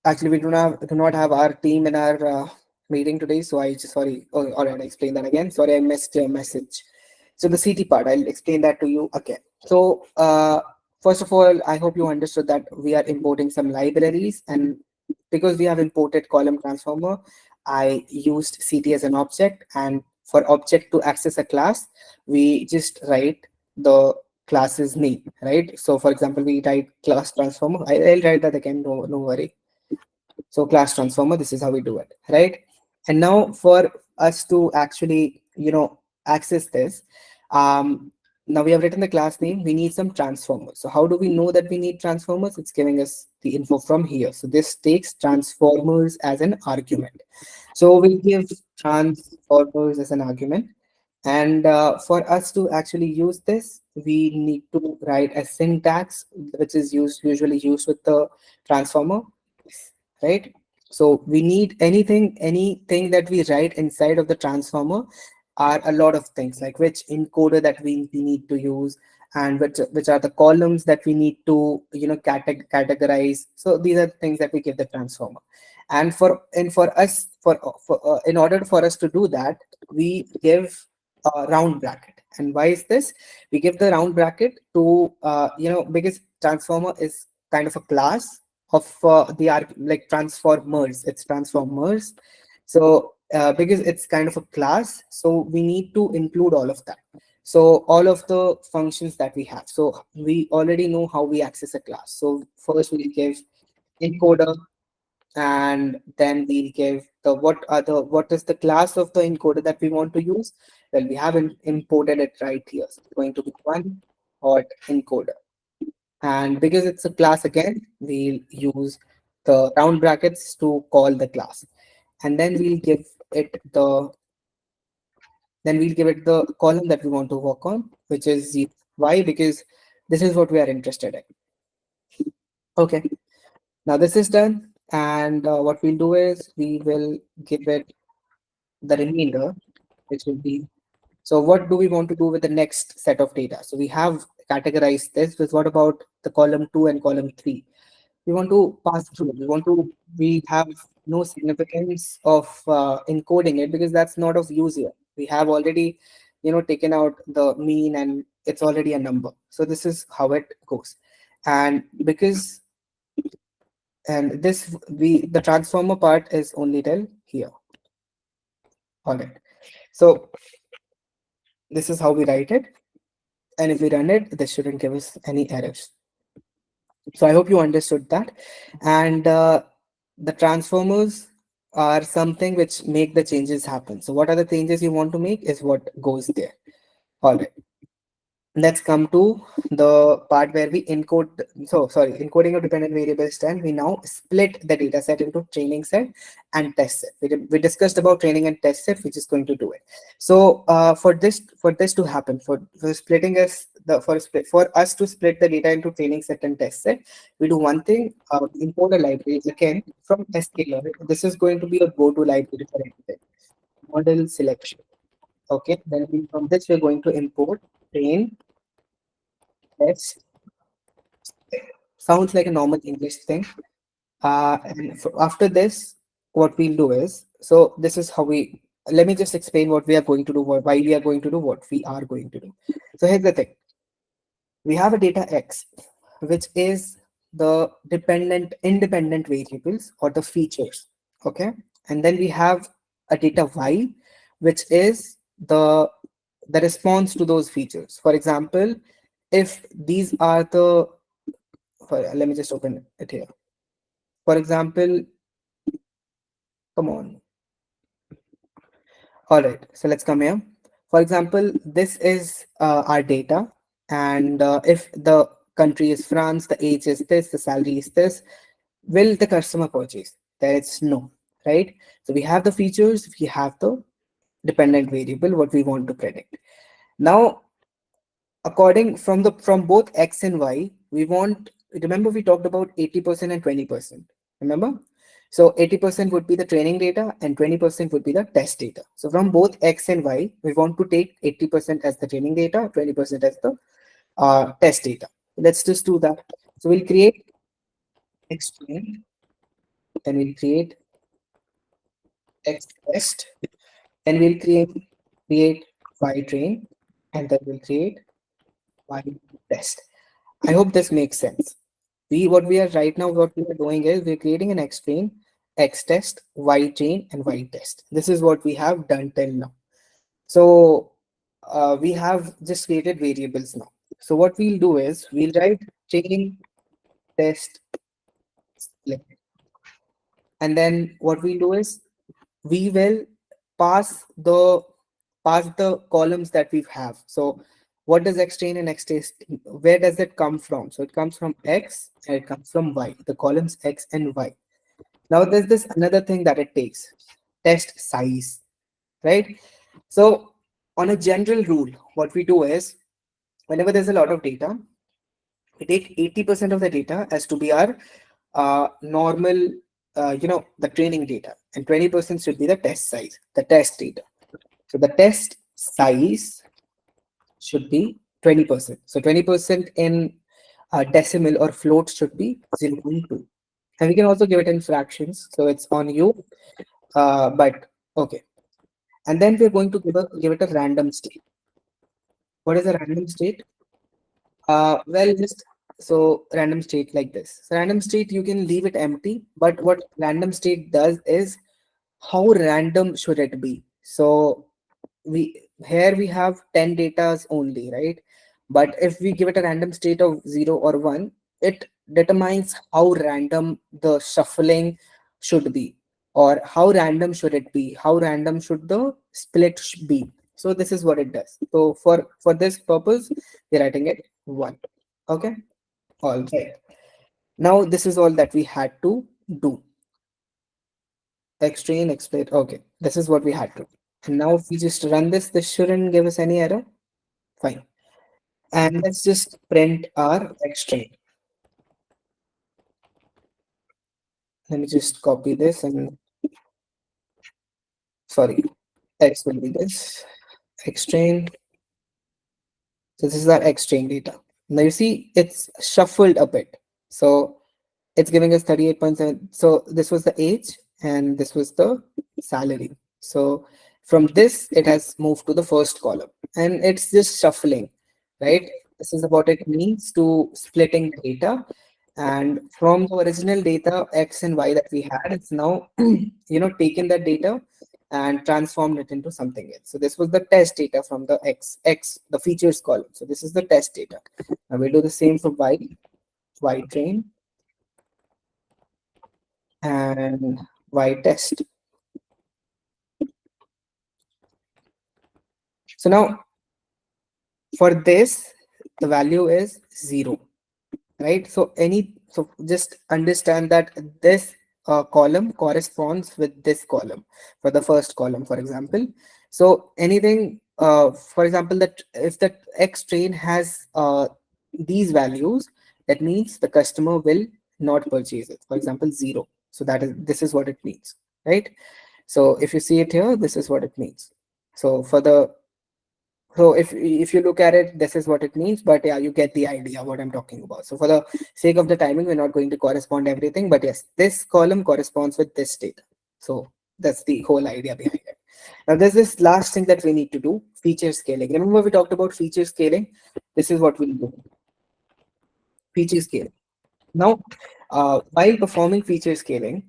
Actually, we do not have our team in our meeting today, so I just sorry. Oh, all right, I explain that again. Sorry, I missed your message. So the CT part, I'll explain that to you again. So first of all, I hope you understood that we are importing some libraries, and because we have imported column transformer, I used CT as an object, and for object to access a class, we just write the class's name, right? So for example, we write class transformer. I'll write that again. No worry. So class transformer, this is how we do it, right? And now for us to actually, access this, now we have written the class name, we need some transformers. So how do we know that we need transformers? It's giving us the info from here. So this takes transformers as an argument. So we'll give transformers as an argument. And for us to actually use this, we need to write a syntax, which is usually used with the transformer, right? So we need anything that we write inside of the transformer are a lot of things, like which encoder that we need to use, and which are the columns that we need to categorize. So these are the things that we give the transformer. And for us for in order for us to do that, we give a round bracket. And why is this? We give the round bracket to because transformer is kind of a class of like transformers. It's transformers. So because it's kind of a class, so we need to include all of that. So all of the functions that we have. So we already know how we access a class. So first we give encoder, and then we'll give the what is the class of the encoder that we want to use. Well, we have imported it right here. So it's going to be one hot encoder. And because it's a class again, we'll use the round brackets to call the class. And it the then we'll give it the column that we want to work on, which is zero. Why? Because this is what we are interested in. Okay. Now this is done. And what we'll do is we will give it the remainder, which will be, so what do we want to do with the next set of data? So we have categorized this with what about the column 2 and column 3? We want to pass through. We have no significance of encoding it because that's not of use here. We have already, taken out the mean and it's already a number. So this is how it goes. And because, and this, the transformer part is only till here. All right. So this is how we write it. And if we run it, this shouldn't give us any errors. So I hope you understood that. And the transformers are something which make the changes happen. So what are the changes you want to make is what goes there. All right. Let's come to the part where we encode. So sorry, encoding of dependent variables done. We now split the data set into training set and test set. We discussed about training and test set, which is going to do it. So for this to happen, for splitting us the for us to split the data into training set and test set, we do one thing: import a library again from sklearn. This is going to be a go-to library for everything. Model selection. Okay, then from this we're going to import train test. Sounds like a normal English thing. After this, what we'll do is, so this is how let me just explain what we are going to do, why we are going to do what we are going to do. So here's the thing. We have a data X, which is the independent variables or the features. Okay. And then we have a data Y, which is the response to those features. For example, if these are the, let me just open it here. For example, come on. All right, so let's come here. For example, this is our data. And if the country is France, the age is this, the salary is this, will the customer purchase? There it's no, right? So we have the features, we have the dependent variable, what we want to predict. Now, according from both X and Y, remember we talked about 80% and 20%. Remember? So 80% would be the training data and 20% would be the test data. So from both X and Y, we want to take 80% as the training data, 20% as the test data. Let's just do that. So we'll create X train, then we'll create X test, then we'll create Y train, and then we'll create Y test. I hope this makes sense. What we are right now, what we are doing is we're creating an X train, X test, Y train, and Y test. This is what we have done till now. So we have just created variables now. So what we'll do is we'll write train test split. And then what we'll do is we will pass the columns that we have. So what does X train and X test, where does it come from? So it comes from X and it comes from Y, the columns X and Y. Now there's this another thing that it takes, test size, right? So on a general rule, what we do is whenever there's a lot of data, we take 80% of the data as to be our normal, the training data, and 20% should be the test size, the test data. So the test size should be 20%. So 20% in decimal or float should be 0.2. And we can also give it in fractions. So it's on you. But okay. And then we're going to give it a random state. What is a random state? Well, just so random state like this. So random state, you can leave it empty. But what random state does is how random should it be? So we have 10 datas only, right? But if we give it a random state of 0 or 1, it determines how random the shuffling, or the shuffling of the data should be. So for example, if we give it a random state of 0, then it will be random. If we give it a random state of 1, it determines how random the shuffling, or the shuffling of the data should be. So should be, or how random should it be, how random should the split be. So this is what it does. So for this purpose, we're writing it 1. Okay, all right. Now this is all that we had to do. Extrain, exploit. Okay, this is what we had to. And now if we just run this shouldn't give us any error. Fine. And let's just print our extrain. Let me just copy this and sorry, X will be this. Extrain. So this is our extrain data. Now you see it's shuffled a bit. So it's giving us 38.7. So this was the age and this was the salary. So from this, it has moved to the first column and it's just shuffling, right? This is what it means to splitting data. And from the original data, X and Y that we had, it's now, taken that data and transformed it into something else. So this was the test data from the the features column. So this is the test data. Now we'll do the same for Y train and Y test. So now for this, the value is 0, right? So just understand that this column corresponds with this column for the first column, for example. So anything, for example, that if the X train has these values, that means the customer will not purchase it. For example, 0. So this is what it means, right? So if you see it here, this is what it means. So if you look at it, this is what it means. But yeah, you get the idea what I'm talking about. So for the sake of the timing, we're not going to correspond everything. But yes, this column corresponds with this data. So that's the whole idea behind it. Now there's this last thing that we need to do, feature scaling. Remember we talked about feature scaling? This is what we'll do, feature scaling. Now, while performing feature scaling,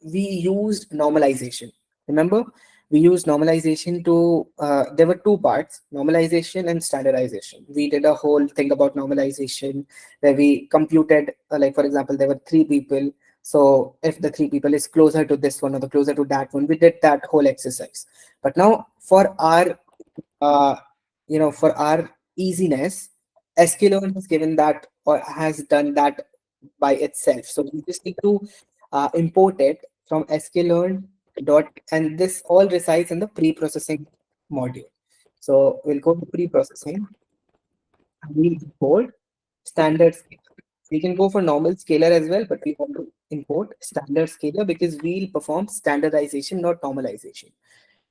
we used normalization. Remember, we used normalization to, there were two parts, normalization and standardization. We did a whole thing about normalization where we computed, like for example, there were 3 people. So if the 3 people is closer to this one or the closer to that one, we did that whole exercise. But now uh, for our easiness, sklearn has given that or has done that by itself. So we just need to import it from sklearn dot, and this all resides in the pre-processing module. So we'll go to pre-processing. We'll import standard scalar. We can go for normal scalar as well, but we want to import standard scalar because we'll perform standardization, not normalization.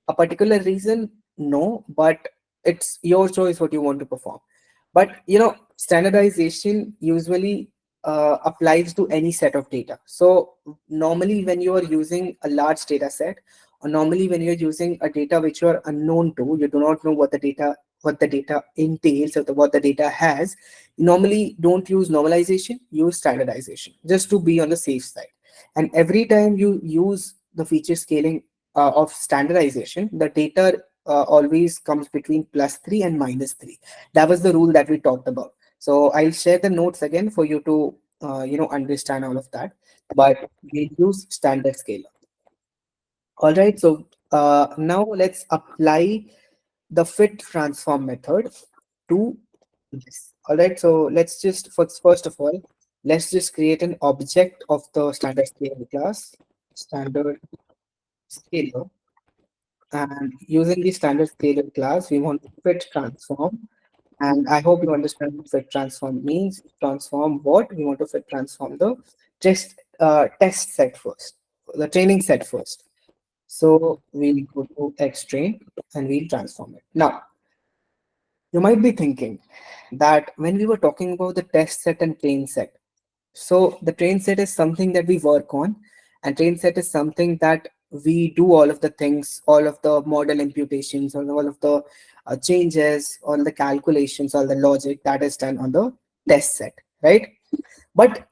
A particular reason, no, but it's your choice what you want to perform. But standardization usually applies to any set of data. So normally when you are using a large data set, or normally when you're using a data which you are unknown to, you do not know what the data entails or what the data has, you normally don't use normalization, use standardization just to be on the safe side. And every time you use the feature scaling of standardization, the data always comes between +3 and -3. That was the rule that we talked about. So I'll share the notes again for you to understand all of that. But we use standard scalar. All right. So now let's apply the fit transform method to this. All right. So let's just first of all, let's just create an object of the standard scalar class, standard scalar. And using the standard scalar class, we want to fit transform. And I hope you understand what fit transform means. Transform what? We want to fit transform the test set first, the training set first. So we'll go to xtrain and we'll transform it. Now, you might be thinking that when we were talking about the test set and train set, so the train set is something that we work on, and train set is something that we do all of the things, all of the model imputations, or all of the changes, all the calculations, all the logic that is done on the test set, right? But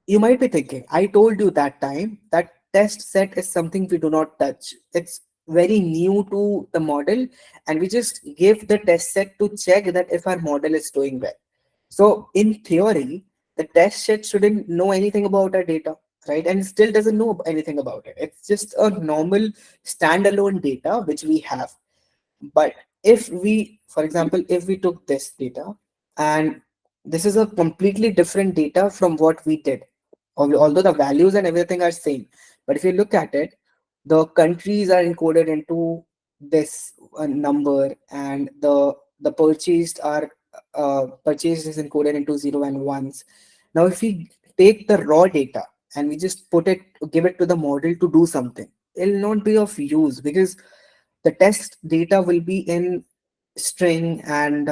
you might be thinking, I told you that time that test set is something we do not touch. It's very new to the model, and we just give the test set to check that if our model is doing well. So in theory, the test set shouldn't know anything about our data. right? And it still doesn't know anything about it. It's just a normal standalone data which we have. But if we, for example, if we took this data and this is a completely different data from what we did, although the values and everything are same, but if you look at it, the countries are encoded into this number, and the purchased are purchased is encoded into zero and ones. Now, if we take the raw data and we just give it to the model to do something, it'll not be of use because the test data will be in string and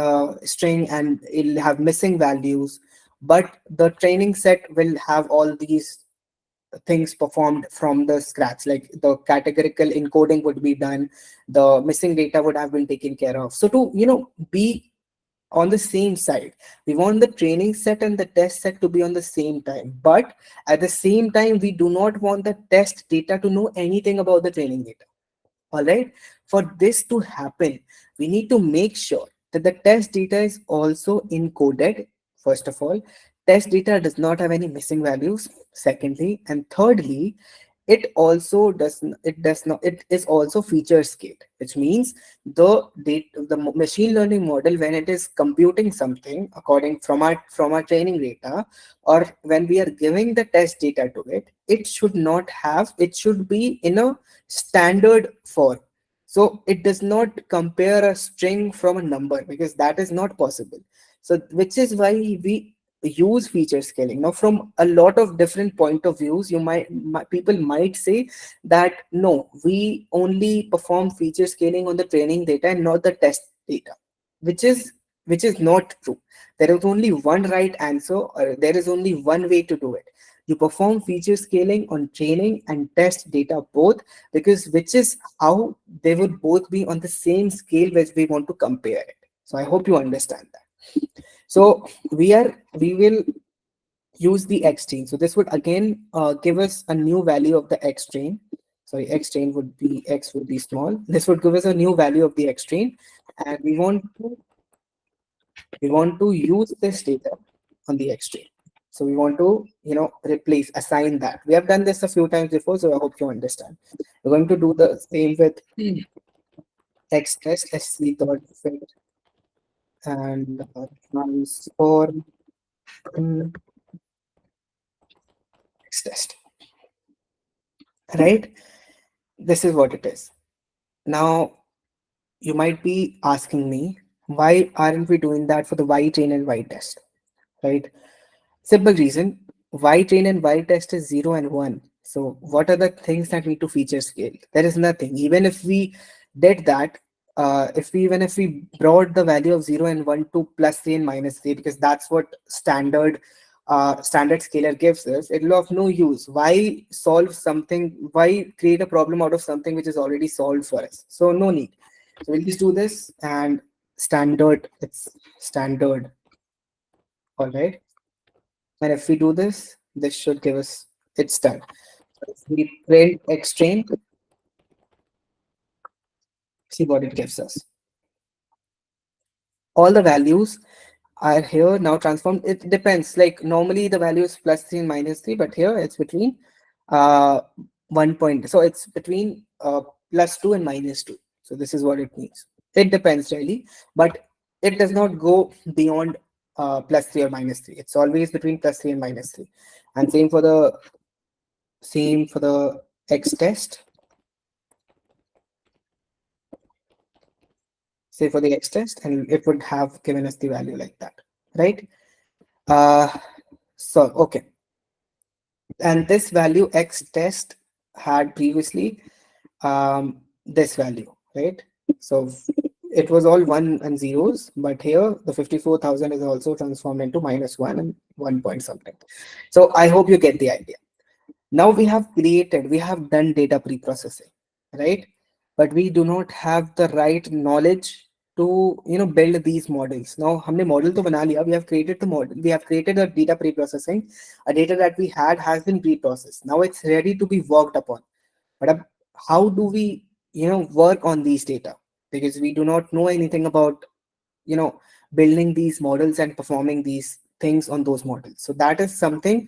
it'll have missing values, but the training set will have all these things performed from the scratch, like the categorical encoding would be done, the missing data would have been taken care of. So to be on the same side, we want the training set and the test set to be on the same time, but at the same time we do not want the test data to know anything about the training data. All right. For this to happen, we need to make sure that the test data is also encoded. First of all, test data does not have any missing values. Secondly, and thirdly, it is also feature scaled, which means the machine learning model, when it is computing something according from our training data, or when we are giving the test data to it, it should be in a standard form. So it does not compare a string from a number, because that is not possible. So which is why we use feature scaling. Now, from a lot of different point of views, people might say that no, we only perform feature scaling on the training data and not the test data, which is not true. There is only one right answer, or there is only one way to do it. You perform feature scaling on training and test data both, because which is how they would both be on the same scale which we want to compare it. So I hope you understand that. So we will use the x train. So this would again give us a new value of the x train. Sorry, x train would be x would be small. This would give us a new value of the x train, and we want to use this data on the x train. So we want to assign that. We have done this a few times before, so I hope you understand. We're going to do the same with x test sc dot fit and transform x test. Right? This is what it is. Now, you might be asking me, why aren't we doing that for the y train and y test? Right? Simple reason, y train and y test is 0 and 1. So what are the things that need to feature scale? There is nothing. Even if we did that, if we brought the value of 0 and 1 to plus 3 and minus 3, because that's what standard scalar gives us, it will of no use. Why solve something? Why create a problem out of something which is already solved for us? So no need. So we'll just do this, and it's standard. All right. And if we do this, this should give us, it's done. So if we print x train, see what it gives us. All the values are here now transformed. It depends. Like normally the value is plus 3 and minus 3, but here it's between uh 1 point. So it's between plus 2 and minus 2. So this is what it means. It depends really, but it does not go beyond plus 3 or minus 3. It's always between plus 3 and minus 3. And same for the x test. Say for the x test, and it would have given us the value like that, right? Uh, so okay, and this value x test had previously this value, right? So it was all one and zeros, but here the 54,000 is also transformed into -1 and 1 point something. So I hope you get the idea. Now we have done data pre-processing, right? But we do not have the right knowledge to build these models. Now हमने model तो बना लिया, we have created the model, we have created a data pre-processing, a data that we had has been pre-processed. Now it's ready to be worked upon. But how do we work on these data? Because we do not know anything about building these models and performing these things on those models. So that is something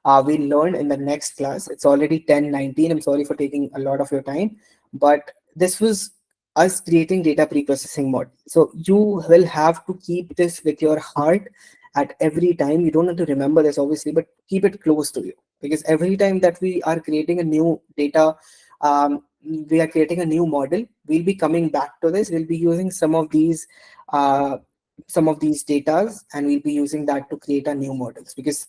we'll learn in the next class. It's already 10:19. I'm sorry for taking a lot of your time, but this was us creating data pre-processing model. So you will have to keep this with your heart at every time. You don't have to remember this obviously, but keep it close to you, because every time that we are creating a new data, we are creating a new model, we'll be coming back to this. We'll be using uh, some of these datas, and we'll be using that to create a new models, because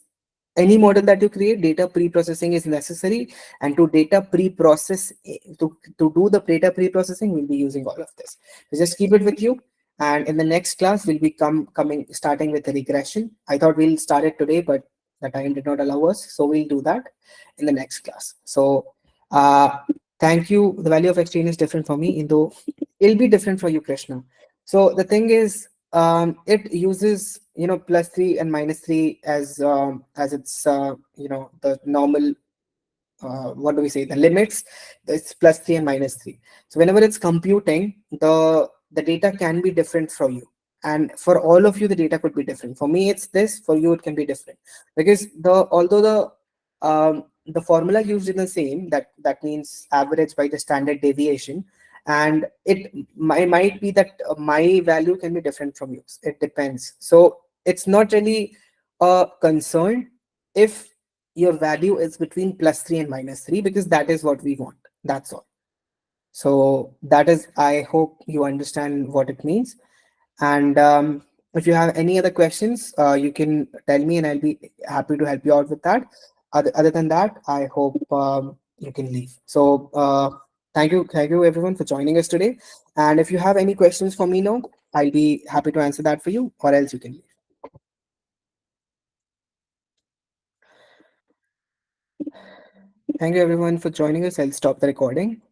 any model that you create, data pre-processing is necessary. And to data pre-process, to do the data pre-processing, we'll be using all of this. So just keep it with you. And in the next class, we'll be coming starting with the regression. I thought we'll start it today, but the time did not allow us, so we'll do that in the next class. So uh, thank you. The value of exchange is different for me, though it'll be different for you, Krishna. So the thing is, it uses, +3 and -3 as its, the normal, what do we say, the limits. It's +3 and -3. So whenever it's computing, the data can be different for you, and for all of you the data could be different. For me it's this, for you it can be different, because although the formula used is the same, that means average by the standard deviation, and it might be that my value can be different from yours. It depends. So it's not really a concern if your value is between +3 and -3, because that is what we want. That's all. So that is, I hope you understand what it means. And if you have any other questions, you can tell me, and I'll be happy to help you out with that. Other than that, I hope you can leave. So thank you everyone for joining us today. And if you have any questions for me now, I'll be happy to answer that for you, or else you can leave. Thank you everyone for joining us. I'll stop the recording.